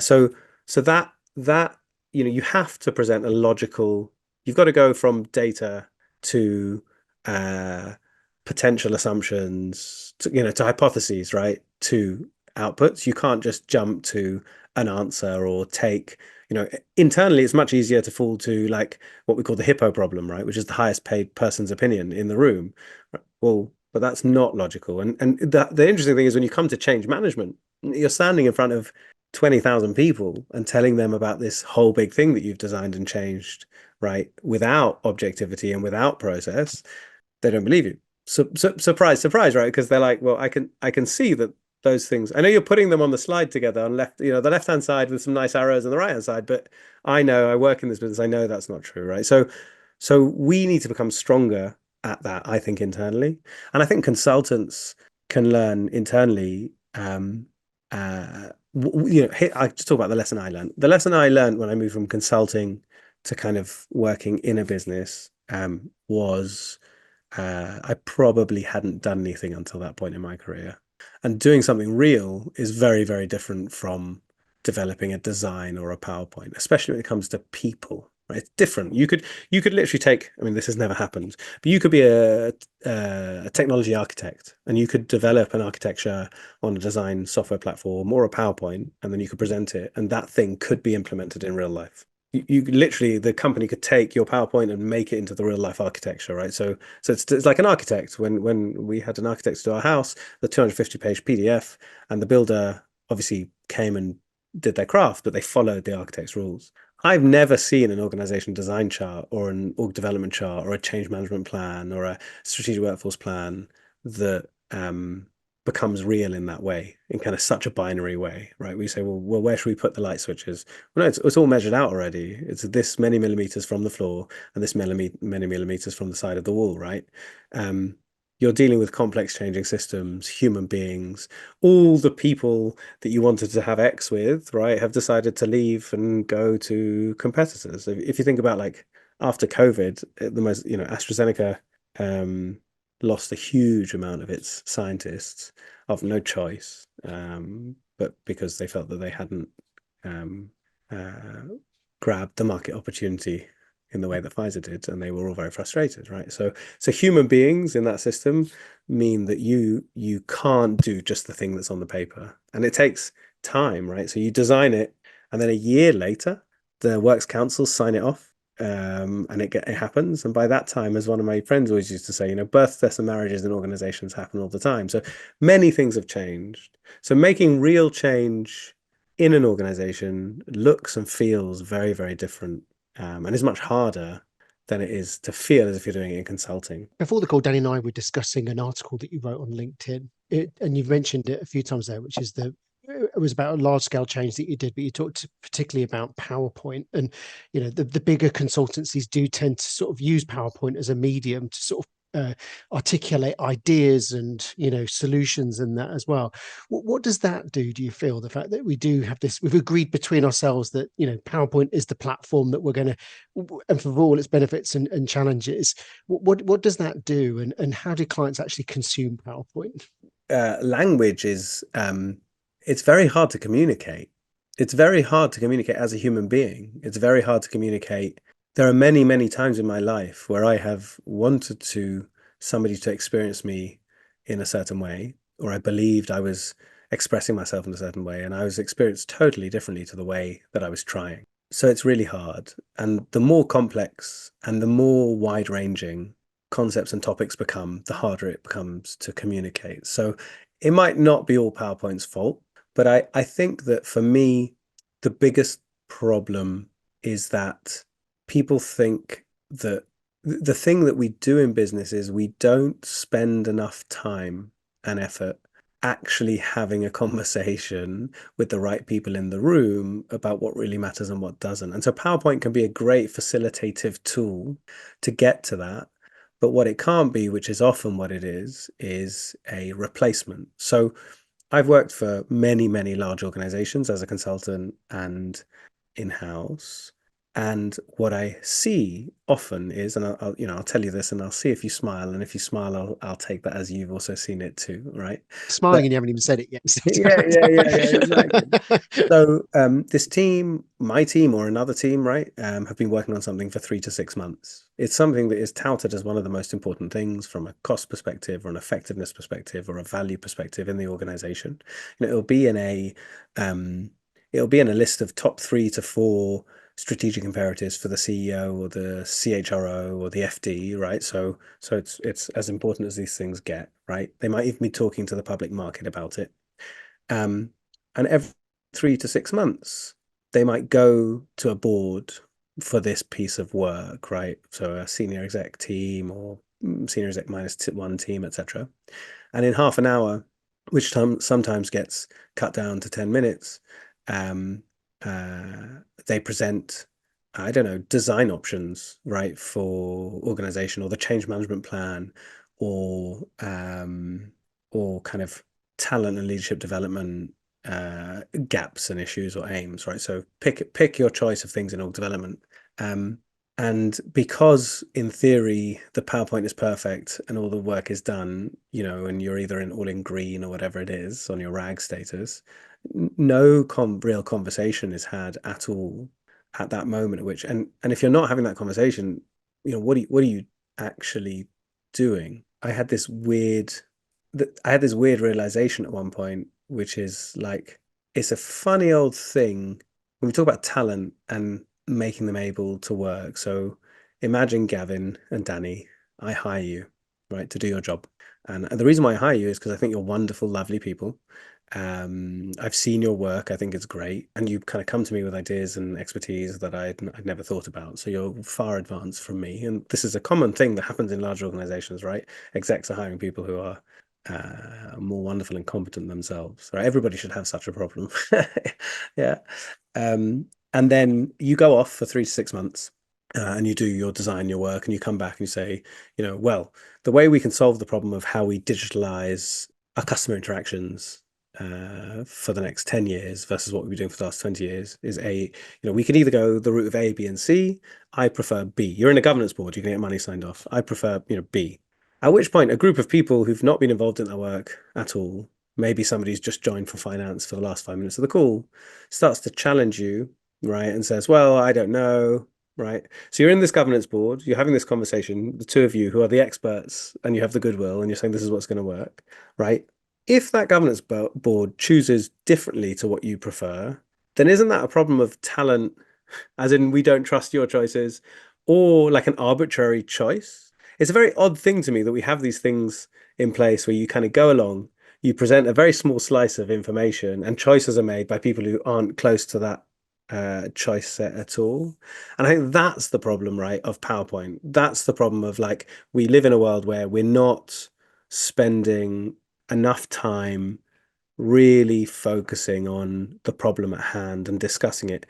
So that you have to present a logical. You've got to go from data to potential assumptions, to hypotheses, right? To outputs. You can't just jump to an answer or take, internally it's much easier to fall to like what we call the hippo problem, right? Which is the highest paid person's opinion in the room. Well, but that's not logical. And the interesting thing is when you come to change management, you're standing in front of 20,000 people and telling them about this whole big thing that you've designed and changed, right? Without objectivity and without process, they don't believe you. Surprise, surprise, right? Because they're like, well, I can see that those things. I know you're putting them on the slide together on the left-hand side with some nice arrows and the right-hand side, but I know I work in this business. I know that's not true, right? So we need to become stronger at that, I think, internally, and I think consultants can learn internally. I just talk about the lesson I learned. The lesson I learned when I moved from consulting to kind of working in a business was. I probably hadn't done anything until that point in my career. And doing something real is very, very different from developing a design or a PowerPoint, especially when it comes to people, right? It's different. You could literally take, I mean, this has never happened, but you could be a technology architect and you could develop an architecture on a design software platform or a PowerPoint, and then you could present it, and that thing could be implemented in real life. You literally, the company could take your PowerPoint and make it into the real life architecture, right? So it's like an architect. When we had an architect do our house, the 250-page PDF, and the builder obviously came and did their craft, but they followed the architect's rules. I've never seen an organization design chart or an org development chart or a change management plan or a strategic workforce plan that becomes real in that way, in kind of such a binary way, right? We say, well, where should we put the light switches? Well, no, it's all measured out already. It's this many millimeters from the floor and this many millimeters from the side of the wall, right? You're dealing with complex changing systems, human beings, all the people that you wanted to have X with, right, have decided to leave and go to competitors. If you think about like after COVID, the most, AstraZeneca lost a huge amount of its scientists of no choice, but because they felt that they hadn't grabbed the market opportunity in the way that Pfizer did, and they were all very frustrated, right? So human beings in that system mean that you can't do just the thing that's on the paper, and it takes time, right? So you design it, and then a year later, the works councils sign it off, and it happens. And by that time, as one of my friends always used to say, births, deaths, and marriages in organizations happen all the time. So many things have changed. So making real change in an organization looks and feels very, very different, and is much harder than it is to feel as if you're doing it in consulting. Before the call, Danny and I were discussing an article that you wrote on LinkedIn, and you've mentioned it a few times there, which is it was about a large scale change that you did, but you talked particularly about PowerPoint. And the bigger consultancies do tend to sort of use PowerPoint as a medium to sort of articulate ideas and solutions and that as well. What does that do you feel, the fact that we do have this, we've agreed between ourselves that PowerPoint is the platform that we're going to, and for all its benefits and challenges, what does that do, and how do clients actually consume PowerPoint? Language is it's very hard to communicate. It's very hard to communicate as a human being. It's very hard to communicate. There are many, many times in my life where I have wanted somebody to experience me in a certain way, or I believed I was expressing myself in a certain way, and I was experienced totally differently to the way that I was trying. So it's really hard. And the more complex and the more wide-ranging concepts and topics become, the harder it becomes to communicate. So it might not be all PowerPoint's fault, but I think that for me, the biggest problem is that people think that the thing that we do in business is we don't spend enough time and effort actually having a conversation with the right people in the room about what really matters and what doesn't. And so PowerPoint can be a great facilitative tool to get to that. But what it can't be, which is often what it is a replacement. So I've worked for many, many large organizations as a consultant and in-house. And what I see often is, and I'll tell you this, and I'll see if you smile, and if you smile, I'll take that as you've also seen it too, right? Smiling, and you haven't even said it yet. Yeah, exactly. So this team, my team or another team, right, have been working on something for 3 to 6 months. It's something that is touted as one of the most important things from a cost perspective or an effectiveness perspective or a value perspective in the organization. It'll be in a list of top 3 to 4 strategic imperatives for the CEO or the CHRO or the FD, right? So it's as important as these things get, right? They might even be talking to the public market about it. And every 3 to 6 months, they might go to a board for this piece of work, right? So a senior exec team or senior exec -1 team, etc. And in half an hour, which sometimes gets cut down to 10 minutes, they present, I don't know, design options, right, for organization, or the change management plan, or kind of talent and leadership development gaps and issues or aims, right? So pick your choice of things in org development. And because in theory the PowerPoint is perfect and all the work is done, and you're either all in green or whatever it is on your RAG status, no real conversation is had at all at that moment. And if you're not having that conversation, what are you actually doing? I had this weird realization at one point, which is like, it's a funny old thing when we talk about talent and making them able to work. So imagine Gavin and Danny, I hire you, right, to do your job. And the reason why I hire you is because I think you're wonderful, lovely people. I've seen your work. I think it's great. And you kind of come to me with ideas and expertise that I'd never thought about. So you're far advanced from me. And this is a common thing that happens in large organizations, right? Execs are hiring people who are more wonderful and competent themselves, right? Everybody should have such a problem. Yeah. And then you go off for 3 to 6 months and you do your design, your work, and you come back and you say, well, the way we can solve the problem of how we digitalize our customer interactions for the next 10 years versus what we've been doing for the last 20 years is we can either go the route of A, B, and C. I prefer B. You're in a governance board, you can get money signed off. I prefer, B. At which point, a group of people who've not been involved in that work at all, maybe somebody's just joined from finance for the last 5 minutes of the call, starts to challenge you, right, and says, well, I don't know, right? So you're in this governance board, you're having this conversation, the two of you who are the experts, and you have the goodwill, and you're saying this is what's going to work, right? If that governance board chooses differently to what you prefer, then isn't that a problem of talent as in we don't trust your choices, or like an arbitrary choice. It's a very odd thing to me that we have these things in place where you kind of go along, you present a very small slice of information, and choices are made by people who aren't close to that choice set at all. And I think that's the problem, right, of PowerPoint. That's the problem of like, we live in a world where we're not spending enough time really focusing on the problem at hand and discussing it.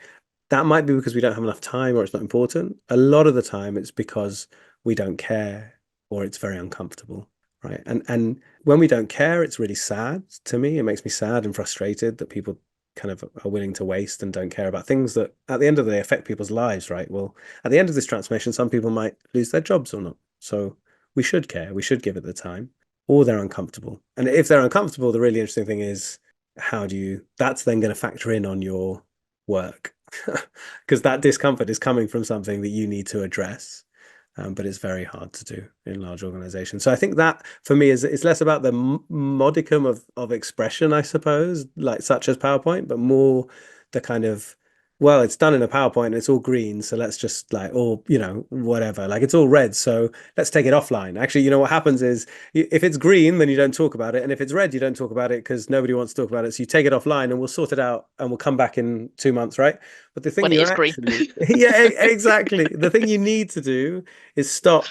That might be because we don't have enough time or it's not important. A lot of the time it's because we don't care or it's very uncomfortable, right? And when we don't care, it's really sad to me. It makes me sad and frustrated that people kind of are willing to waste and don't care about things that at the end of the day affect people's lives, right? Well, at the end of this transformation, some people might lose their jobs or not. So we should care. We should give it the time, or they're uncomfortable. And if they're uncomfortable, the really interesting thing is that's then going to factor in on your work because that discomfort is coming from something that you need to address. But it's very hard to do in large organizations. So I think that for me it's less about the modicum of expression, I suppose, like such as PowerPoint, but more the kind of, well, it's done in a PowerPoint and it's all green, so let's just like, or whatever, like it's all red, so let's take it offline. Actually, what happens is if it's green, then you don't talk about it, and if it's red, you don't talk about it because nobody wants to talk about it. So you take it offline, and we'll sort it out, and we'll come back in 2 months, right? But the thing When it is green. yeah, exactly. The thing you need to do is stop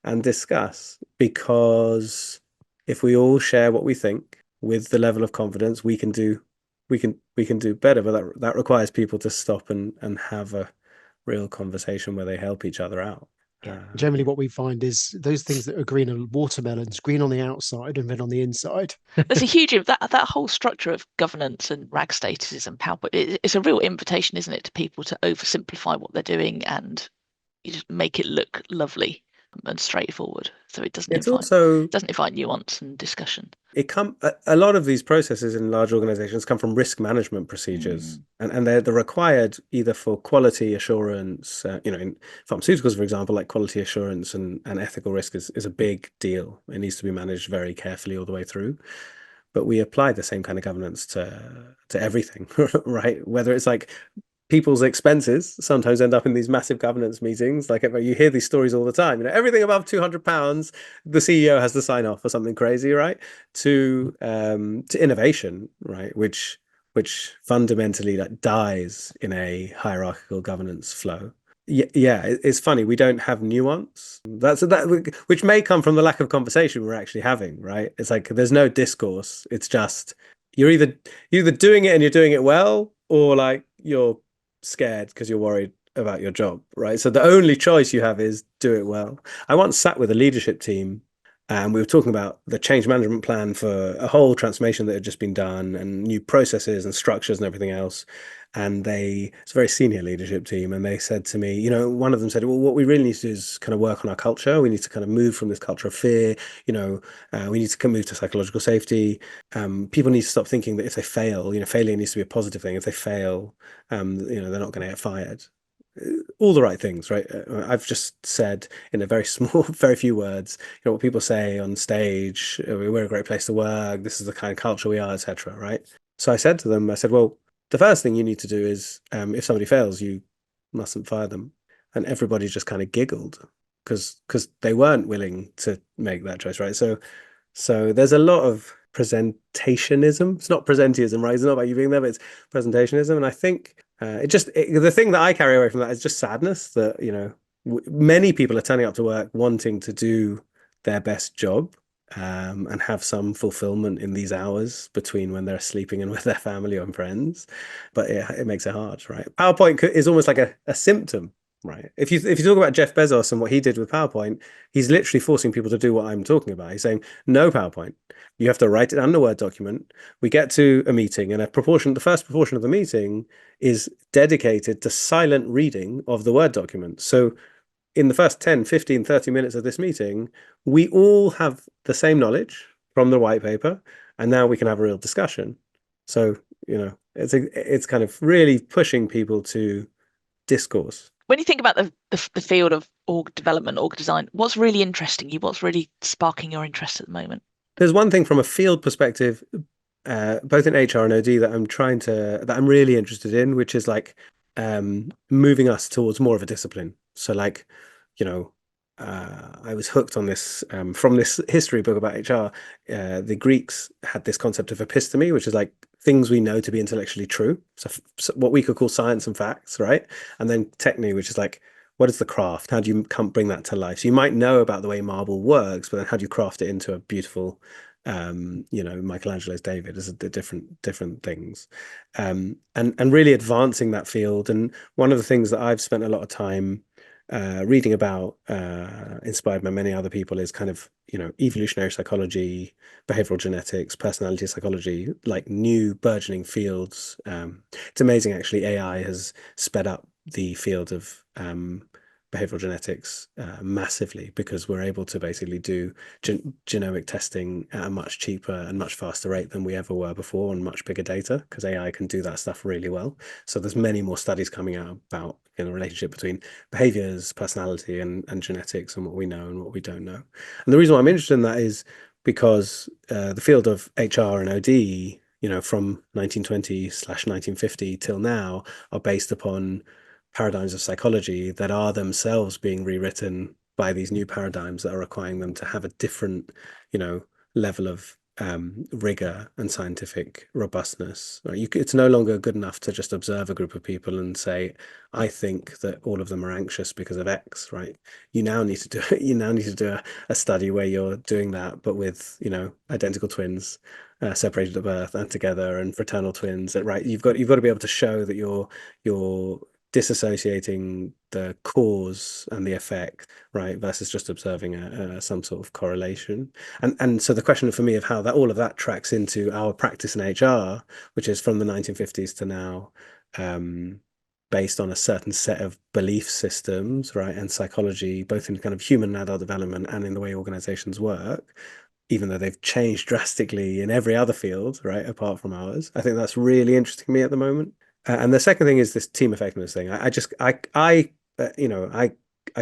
and discuss, because if we all share what we think with the level of confidence, we can do better. But that requires people to stop and have a real conversation where they help each other out. Generally, what we find is those things that are green are watermelons, green on the outside and red on the inside. There's a huge that whole structure of governance and RAG statuses and PowerPoint. It's a real invitation, isn't it, to people to oversimplify what they're doing and you just make it look lovely and straightforward. So it doesn't invite nuance and discussion. A lot of these processes in large organizations come from risk management procedures, and they're required either for quality assurance, in pharmaceuticals, for example, like quality assurance and ethical risk is a big deal. It needs to be managed very carefully all the way through. But we apply the same kind of governance to everything, right? Whether it's like people's expenses sometimes end up in these massive governance meetings. Like you hear these stories all the time, everything above £200, the CEO has to sign off for something crazy, right? To innovation, right? Which fundamentally dies in a hierarchical governance flow. Yeah, it's funny. We don't have nuance. Which may come from the lack of conversation we're actually having, right? It's like there's no discourse. It's just you're either doing it and you're doing it well, or like you're scared because you're worried about your job, right? So the only choice you have is do it well. I once sat with a leadership team and we were talking about the change management plan for a whole transformation that had just been done and new processes and structures and everything else. And it's a very senior leadership team. And they said to me, one of them said, well, what we really need to do is kind of work on our culture. We need to kind of move from this culture of fear. We need to move to psychological safety. People need to stop thinking that if they fail, failure needs to be a positive thing. If they fail, they're not going to get fired. All the right things, right? I've just said in a very very few words, what people say on stage, we're a great place to work, this is the kind of culture we are, etc. Right? So I said to them, well, the first thing you need to do is, if somebody fails, you mustn't fire them. And everybody just kind of giggled because they weren't willing to make that choice, right? So there's a lot of presentationism. It's not presenteeism, right? It's not about you being there, but it's presentationism. And I think the thing that I carry away from that is just sadness that, many people are turning up to work wanting to do their best job and have some fulfillment in these hours between when they're sleeping and with their family and friends. But it makes it hard, right? PowerPoint is almost like a symptom, right? If you talk about Jeff Bezos and what he did with PowerPoint, he's literally forcing people to do what I'm talking about. He's saying, no PowerPoint. You have to write it down in a Word document. We get to a meeting and the first proportion of the meeting is dedicated to silent reading of the Word document. So in the first 10, 15, 30 minutes of this meeting, we all have the same knowledge from the white paper, and now we can have a real discussion. So, it's kind of really pushing people to discourse. When you think about the field of org development, org design, what's really interesting you? What's really sparking your interest at the moment? There's one thing from a field perspective, both in HR and OD, that I'm really interested in, which is like moving us towards more of a discipline. So like, I was hooked on this from this history book about HR. The Greeks had this concept of epistemy, which is like things we know to be intellectually true. So what we could call science and facts, right? And then techne, which is like, what is the craft? How do you bring that to life? So you might know about the way marble works, but then how do you craft it into a beautiful, Michelangelo's David is the different things, and really advancing that field. And one of the things that I've spent a lot of time reading about, inspired by many other people, is kind of, evolutionary psychology, behavioral genetics, personality psychology, like new burgeoning fields. It's amazing, actually. AI has sped up the field of behavioral genetics massively, because we're able to basically do genomic testing at a much cheaper and much faster rate than we ever were before, on much bigger data, because AI can do that stuff really well. So there's many more studies coming out about the relationship between behaviors, personality, and genetics, and what we know and what we don't know. And the reason why I'm interested in that is because the field of HR and OD, from 1920/1950 till now, are based upon paradigms of psychology that are themselves being rewritten by these new paradigms that are requiring them to have a different, level of rigor and scientific robustness. Right? It's no longer good enough to just observe a group of people and say, I think that all of them are anxious because of X, right? You now need to do a study where you're doing that, but with, identical twins, separated at birth and together, and fraternal twins, right? You've got to be able to show that you're disassociating the cause and the effect, right, versus just observing some sort of correlation. And so the question for me of how all of that tracks into our practice in HR, which is from the 1950s to now, based on a certain set of belief systems, right, and psychology, both in kind of human and adult development and in the way organizations work, even though they've changed drastically in every other field, right, apart from ours. I think that's really interesting to me at the moment. And the second thing is this team effectiveness thing. I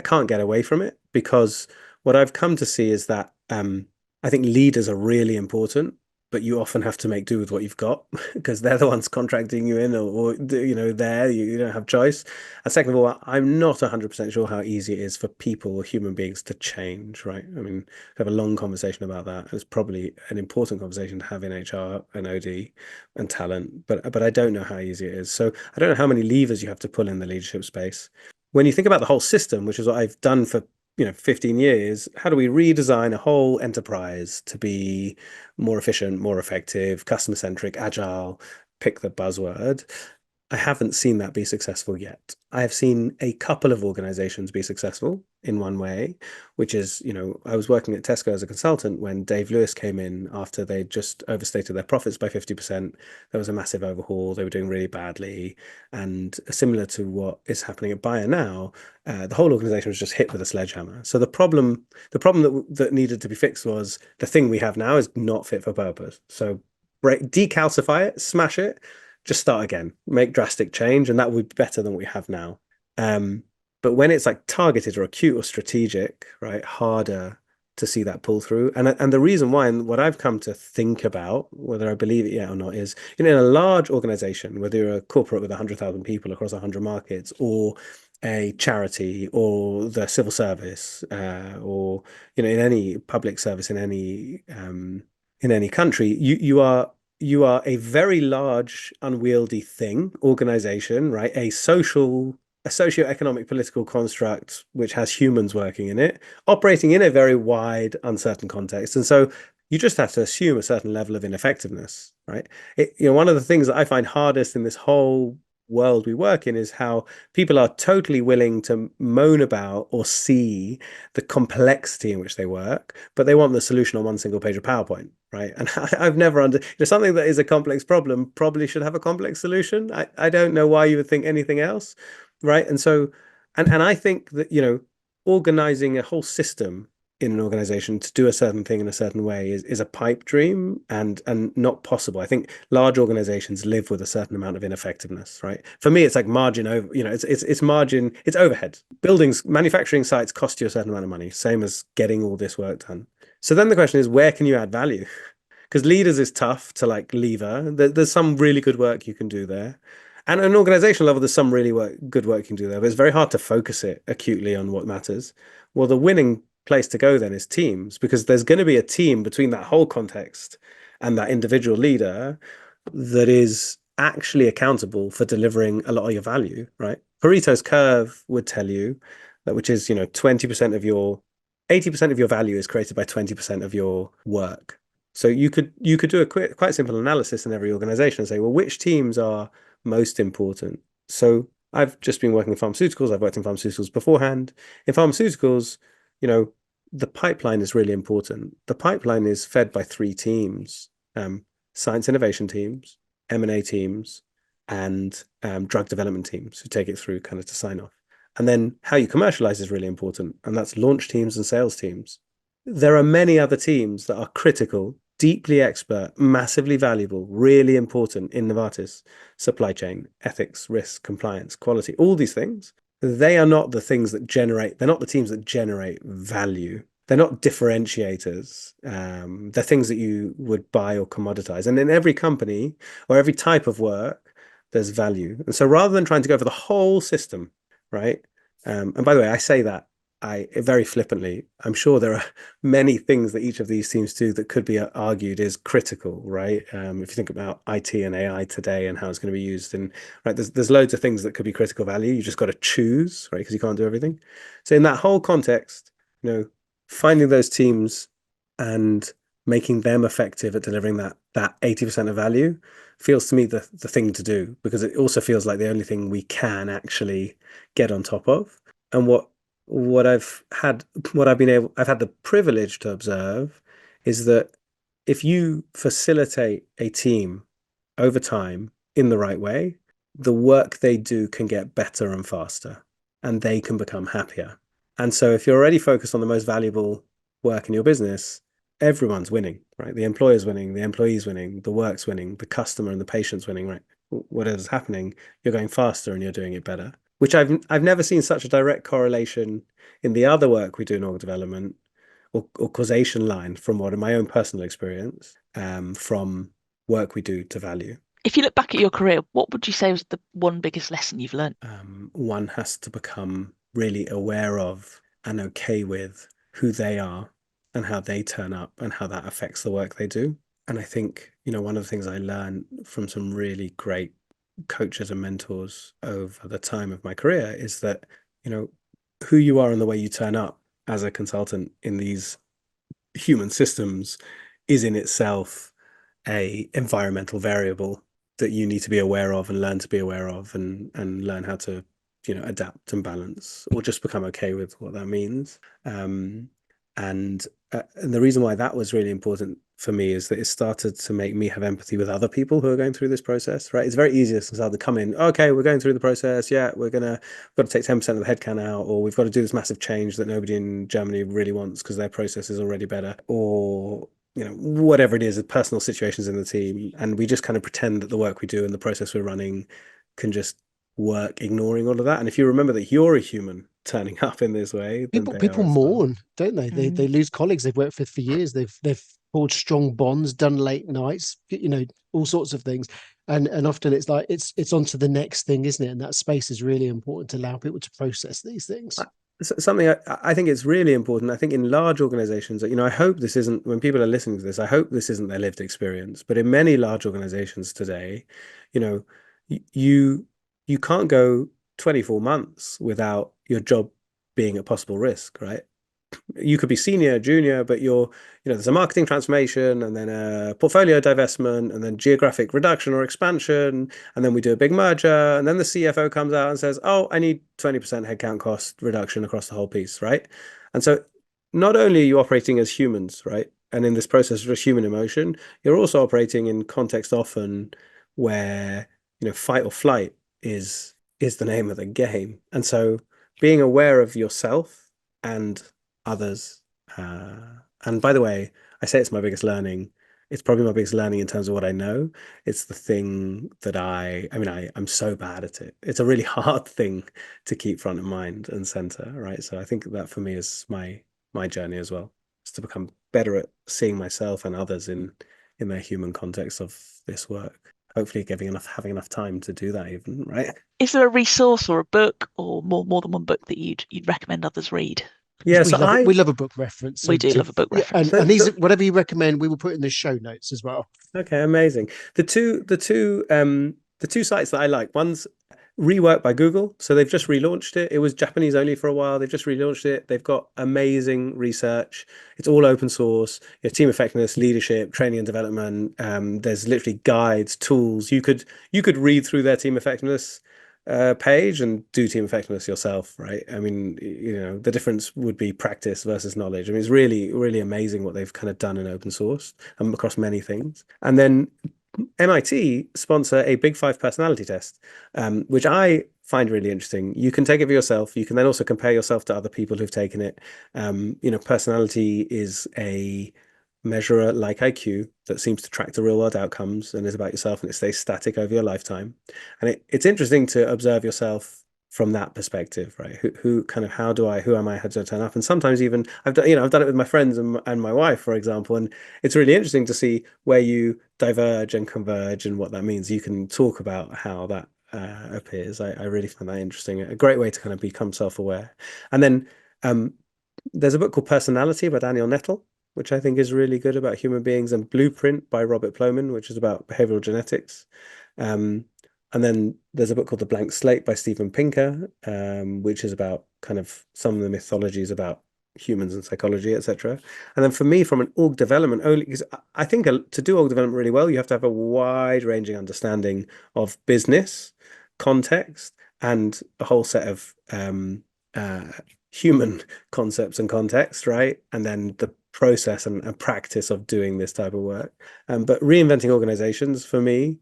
can't get away from it, because what I've come to see is that I think leaders are really important, but you often have to make do with what you've got, because they're the ones contracting you in, or there you don't have choice. And second of all, I'm not 100% sure how easy it is for people or human beings to change, right? I mean, have a long conversation about that. It's probably an important conversation to have in HR and OD and talent, but I don't know how easy it is. So I don't know how many levers you have to pull in the leadership space. When you think about the whole system, which is what I've done for 15 years, how do we redesign a whole enterprise to be more efficient, more effective, customer centric, agile, pick the buzzword? I haven't seen that be successful yet. I have seen a couple of organizations be successful in one way, which is, I was working at Tesco as a consultant when Dave Lewis came in after they just overstated their profits by 50%. There was a massive overhaul. They were doing really badly. And similar to what is happening at Bayer now, the whole organization was just hit with a sledgehammer. So the problem that needed to be fixed was, the thing we have now is not fit for purpose. So decalcify it, smash it, just start again, make drastic change, and that would be better than what we have now. But when it's like targeted or acute or strategic, right, harder to see that pull through. And the reason why, and what I've come to think about, whether I believe it yet or not, is, in a large organization, whether you're a corporate with 100,000 people across 100 markets, or a charity, or the civil service, or in any public service in any country, you are a very large, unwieldy thing, organization, right? A socio-economic political construct which has humans working in it, operating in a very wide, uncertain context. And so you just have to assume a certain level of ineffectiveness, right? One of the things that I find hardest in this whole world we work in is how people are totally willing to moan about or see the complexity in which they work, but they want the solution on one single page of PowerPoint, right? And I've never something that is a complex problem probably should have a complex solution. I don't know why you would think anything else, right? And so, and I think that, organizing a whole system in an organization to do a certain thing in a certain way is a pipe dream and not possible. I think large organizations live with a certain amount of ineffectiveness, right? For me, it's like margin over, it's margin, it's overhead. Buildings, manufacturing sites cost you a certain amount of money, same as getting all this work done. So then the question is, where can you add value? Because leaders is tough to lever. There's some really good work you can do there. And at an organizational level, there's some really good work you can do there, but it's very hard to focus it acutely on what matters. Well, the winning place to go then is teams, because there's going to be a team between that whole context and that individual leader that is actually accountable for delivering a lot of your value, right? Pareto's curve would tell you that, which is, 20% of your 80% of your value is created by 20% of your work. So you could do a quite simple analysis in every organization and say, well, which teams are most important? So I've just been working in pharmaceuticals. I've worked in pharmaceuticals beforehand. In pharmaceuticals, the pipeline is really important. The pipeline is fed by three teams: science innovation teams, M&A teams, and drug development teams who take it through kind of to sign off. And then how you commercialize is really important, and that's launch teams and sales teams. There are many other teams that are critical, deeply expert, massively valuable, really important in Novartis: supply chain, ethics, risk, compliance, quality, all these things. They are not the things that they're not the teams that generate value. They're not differentiators. They're things that you would buy or commoditize. And in every company or every type of work, there's value. And so rather than trying to go for the whole system, right? And by the way, I say that very flippantly. I'm sure there are many things that each of these teams do that could be argued is critical, right? If you think about IT and AI today and how it's going to be used, right, there's loads of things that could be critical value. You just got to choose, right? Because you can't do everything. So in that whole context, finding those teams and making them effective at delivering that 80% of value feels to me the thing to do, because it also feels like the only thing we can actually get on top of. And I've had the privilege to observe is that if you facilitate a team over time in the right way, the work they do can get better and faster, and they can become happier. And so if you're already focused on the most valuable work in your business, everyone's winning, right? The employer's winning, the employee's winning, the work's winning, the customer and the patient's winning, right? Whatever's happening, you're going faster and you're doing it better, which I've never seen such a direct correlation in the other work we do in org development, or causation line from what in my own personal experience, from work we do to value. If you look back at your career, what would you say was the one biggest lesson you've learned? One has to become really aware of and okay with who they are and how they turn up and how that affects the work they do. And I think, one of the things I learned from some really great coaches and mentors over the time of my career is that, who you are and the way you turn up as a consultant in these human systems is in itself a environmental variable that you need to be aware of and learn to be aware of, and learn how to adapt and balance, or just become okay with what that means. And the reason why that was really important for me is that it started to make me have empathy with other people who are going through this process, right? It's very easy to come in, okay, we're going through the process, yeah, we've got to take 10% of the headcount out, or we've got to do this massive change that nobody in Germany really wants because their process is already better, or whatever it is, the personal situations in the team, and we just kind of pretend that the work we do and the process we're running can just work, ignoring all of that. And if you remember that you're a human turning up in this way, then people mourn, don't they? They lose colleagues they've worked with for years. They've forged strong bonds, done late nights, all sorts of things, and often it's like it's on to the next thing, isn't it? And that space is really important to allow people to process these things. Something I think it's really important. I think in large organizations, I hope this isn't, when people are listening to this, I hope this isn't their lived experience, but in many large organizations today, you can't go 24 months without your job being at possible risk, right? You could be senior, junior, but there's a marketing transformation, and then a portfolio divestment, and then geographic reduction or expansion, and then we do a big merger, and then the CFO comes out and says, oh, I need 20% headcount cost reduction across the whole piece, right? And so not only are you operating as humans, right? And in this process of human emotion, you're also operating in context often where, fight or flight is the name of the game. And so being aware of yourself and others. And by the way, I say it's my biggest learning. It's probably my biggest learning in terms of what I know. It's the thing that I'm so bad at it. It's a really hard thing to keep front of mind and center, right? So I think that for me is my journey as well, is to become better at seeing myself and others in their human context of this work. hopefully having enough time to do that even, right? Is there a resource or a book or more than one book that you'd recommend others read? Yeah, we love a book reference. We do love a book reference. And these, whatever you recommend, we will put in the show notes as well. Okay, amazing. The two sites that I like, one's Rework by Google. So they've just relaunched it. It was Japanese only for a while. They've just relaunched it. They've got amazing research. It's all open source. Team effectiveness, leadership, training and development. There's literally guides, tools. You could read through their team effectiveness page and do team effectiveness yourself, right? I mean, the difference would be practice versus knowledge. I mean, it's really, really amazing what they've kind of done in open source across many things. And then MIT sponsor a Big Five personality test, which I find really interesting. You can take it for yourself. You can then also compare yourself to other people who've taken it. Personality is a measurer like IQ that seems to track the real world outcomes and is about yourself, and it stays static over your lifetime. And it's interesting to observe yourself from that perspective, right? Who am I, how do I turn up? And sometimes even I've done it with my friends and my wife, for example, and it's really interesting to see where you diverge and converge and what that means. You can talk about how that appears. I really find that interesting. A great way to kind of become self-aware. And then there's a book called Personality by Daniel Nettle, which I think is really good about human beings, and Blueprint by Robert Plomin, which is about behavioral genetics. And then there's a book called The Blank Slate by Steven Pinker, which is about kind of some of the mythologies about humans and psychology, etc. And then for me, from an org development, only because I think to do org development really well, you have to have a wide-ranging understanding of business, context, and a whole set of human concepts and context, right? And then the process and practice of doing this type of work. But reinventing organizations, for me,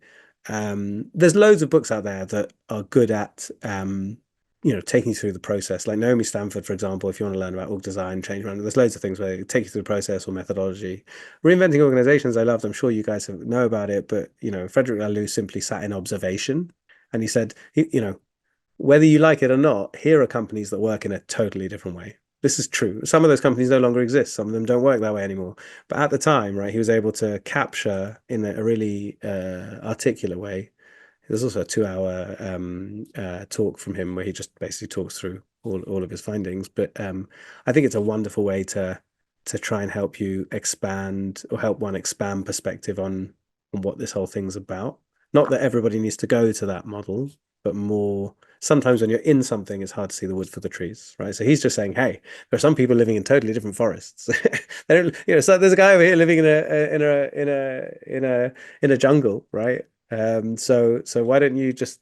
there's loads of books out there that are good at taking you through the process, like Naomi Stanford, for example. If you want to learn about org design, change management, there's loads of things where they take you through the process or methodology. Reinventing organizations, I loved. I'm sure you guys know about it, but Frederick Laloux simply sat in observation, and he said, whether you like it or not, here are companies that work in a totally different way. This is true. Some of those companies no longer exist. Some of them don't work that way anymore. But at the time, right, he was able to capture in a really articulate way. There's also a 2-hour talk from him where he just basically talks through all of his findings. But I think it's a wonderful way to try and help you expand, or help one expand perspective on what this whole thing's about. Not that everybody needs to go to that model, but more sometimes when you're in something, it's hard to see the wood for the trees, right? So he's just saying, hey, there are some people living in totally different forests. They don't, so there's a guy over here living in a jungle, right? So why don't you just?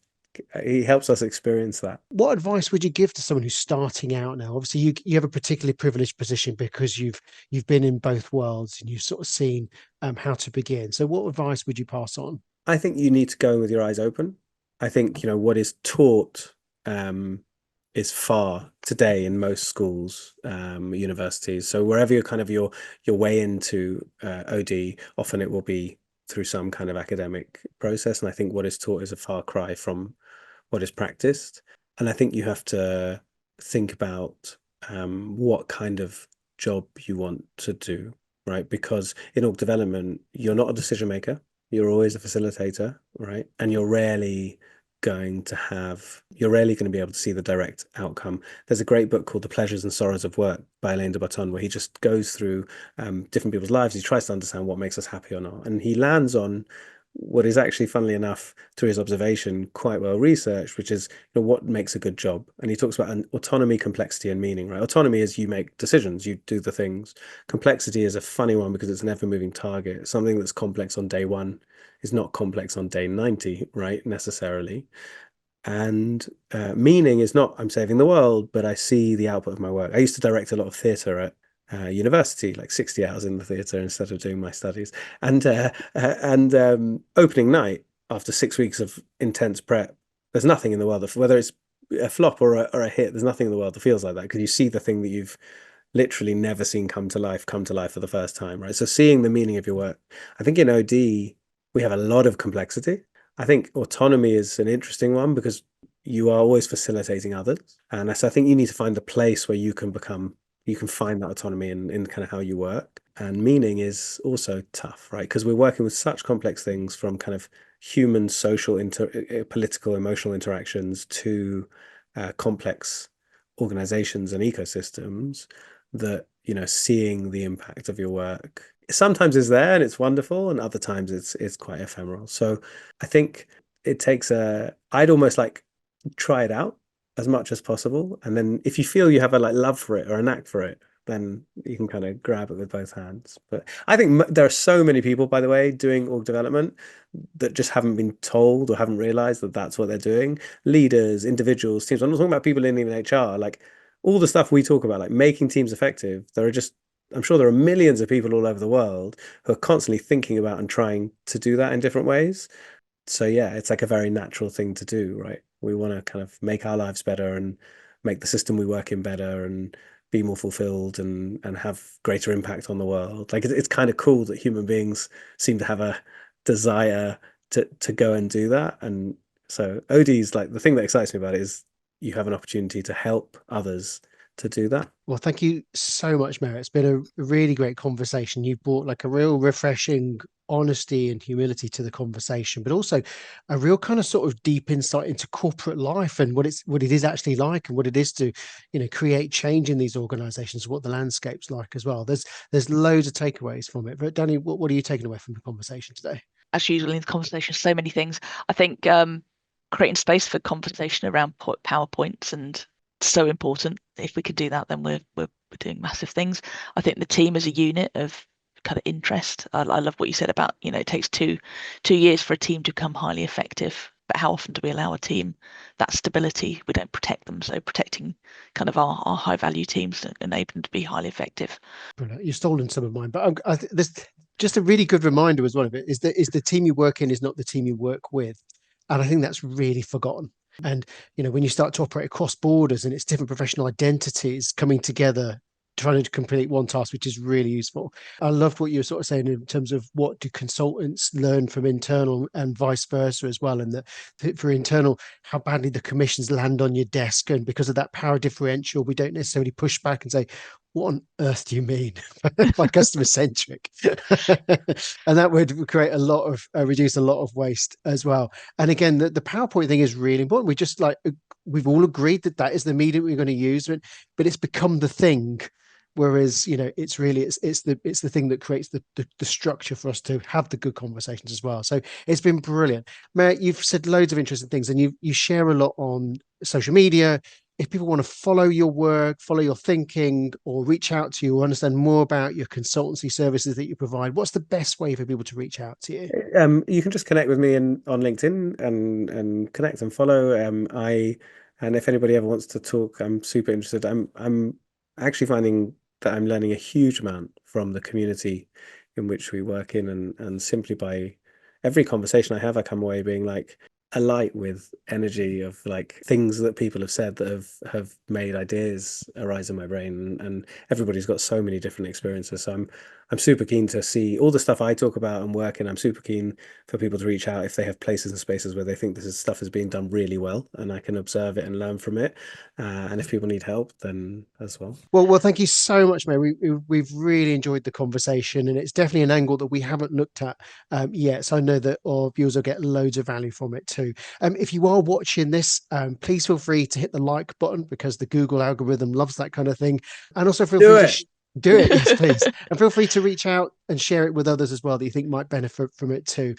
He helps us experience that. What advice would you give to someone who's starting out now? Obviously, you have a particularly privileged position because you've been in both worlds and you've sort of seen how to begin. So, what advice would you pass on? I think you need to go in with your eyes open. I think what is taught is far today in most schools, universities. So wherever you're kind of your way into OD, often it will be through some kind of academic process. And I think what is taught is a far cry from what is practiced. And I think you have to think about what kind of job you want to do, right? Because in org development, you're not a decision maker. You're always a facilitator, right? And you're rarely going to be able to see the direct outcome. There's a great book called The Pleasures and Sorrows of Work by Alain de Botton, where he just goes through different people's lives. He tries to understand what makes us happy or not. And he lands on what is actually, funnily enough, through his observation, quite well researched, which is what makes a good job. And he talks about an autonomy, complexity, and meaning, right? Autonomy is you make decisions, you do the things. Complexity is a funny one because it's an ever-moving target. Something that's complex on day 1 is not complex on day 90, right? Necessarily. And meaning is not, I'm saving the world, but I see the output of my work. I used to direct a lot of theatre at university, like 60 hours in the theatre instead of doing my studies. And opening night, after 6 weeks of intense prep, there's nothing in the world, whether it's a flop or a hit, there's nothing in the world that feels like that, because you see the thing that you've literally never seen come to life for the first time, right? So seeing the meaning of your work. I think in OD, we have a lot of complexity. I think autonomy is an interesting one because you are always facilitating others. And so I think you need to find the place where you can find that autonomy in kind of how you work. And meaning is also tough, right? Because we're working with such complex things, from kind of human, social, political, emotional interactions to complex organizations and ecosystems, that, seeing the impact of your work sometimes is there and it's wonderful, and other times it's quite ephemeral. So I think it takes I'd almost like try it out as much as possible, and then if you feel you have a love for it or a knack for it, then you can kind of grab it with both hands. But I think there are so many people, by the way, doing org development that just haven't been told or haven't realized that that's what they're doing. Leaders, individuals, teams. I'm not talking about people in even HR. Like all the stuff we talk about, like making teams effective, I'm sure there are millions of people all over the world who are constantly thinking about and trying to do that in different ways. So yeah, it's like a very natural thing to do, right? We want to kind of make our lives better and make the system we work in better and be more fulfilled and have greater impact on the world. Like it's kind of cool that human beings seem to have a desire to go and do that. And so OD's like, the thing that excites me about it is you have an opportunity to help others to do that. Well, thank you so much, Meir. It's been a really great conversation. You've brought like a real refreshing honesty and humility to the conversation, but also a real kind of sort of deep insight into corporate life and what it is actually like, and what it is to, create change in these organizations, what the landscape's like as well. There's loads of takeaways from it. But Danny, what are you taking away from the conversation today? As usual in the conversation, so many things. I think creating space for conversation around PowerPoints and so important. If we could do that, then we're doing massive things. I think the team as a unit of kind of interest. I love what you said about, it takes two years for a team to become highly effective. But how often do we allow a team that stability? We don't protect them. So protecting kind of our high value teams to enable them to be highly effective. Brilliant. You've stolen some of mine, but there's just a really good reminder as well of it is the team you work in is not the team you work with. And I think that's really forgotten. And, when you start to operate across borders and it's different professional identities coming together, trying to complete one task, which is really useful. I loved what you were sort of saying in terms of what do consultants learn from internal and vice versa as well. And that for internal, how badly the commissions land on your desk. And because of that power differential, we don't necessarily push back and say, what on earth do you mean by customer centric? And that would create reduce a lot of waste as well. And again, the PowerPoint thing is really important. We've all agreed that is the medium we're going to use, but it's become the thing. Whereas, it's the thing that creates the structure for us to have the good conversations as well. So it's been brilliant. Meir, you've said loads of interesting things, and you share a lot on social media. If people want to follow your work, follow your thinking, or reach out to you or understand more about your consultancy services that you provide, what's the best way for people to reach out to you? You can just connect with me on LinkedIn and connect and follow. And if anybody ever wants to talk, I'm super interested. I'm actually finding that I'm learning a huge amount from the community in which we work in, and simply by every conversation I have, I come away being like alight with energy of like things that people have said that have made ideas arise in my brain, and everybody's got so many different experiences. So I'm super keen to see all the stuff I talk about and work in. I'm super keen for people to reach out if they have places and spaces where they think stuff is being done really well, and I can observe it and learn from it. And if people need help, then as well. Well, thank you so much, Meir. We've really enjoyed the conversation, and it's definitely an angle that we haven't looked at yet. So I know that our viewers will get loads of value from it too. If you are watching this, please feel free to hit the like button, because the Google algorithm loves that kind of thing. And also feel free to do it, yes, please. And feel free to reach out and share it with others as well that you think might benefit from it too.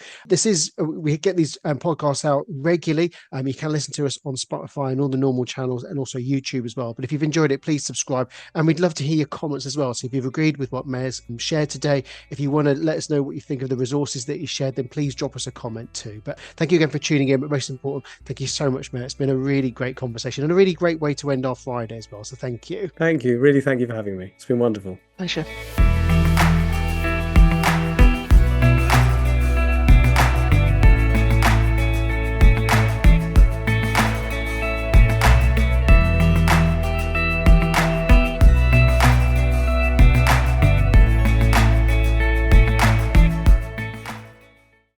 We get these podcasts out regularly. You can listen to us on Spotify and all the normal channels, and also YouTube as well. But if you've enjoyed it, please subscribe. And we'd love to hear your comments as well. So if you've agreed with what Meir's shared today, if you want to let us know what you think of the resources that you shared, then please drop us a comment too. But thank you again for tuning in. But most important, thank you so much, Meir. It's been a really great conversation and a really great way to end our Friday as well. So thank you. Thank you. Really, thank you for having me. It's been wonderful. Pleasure.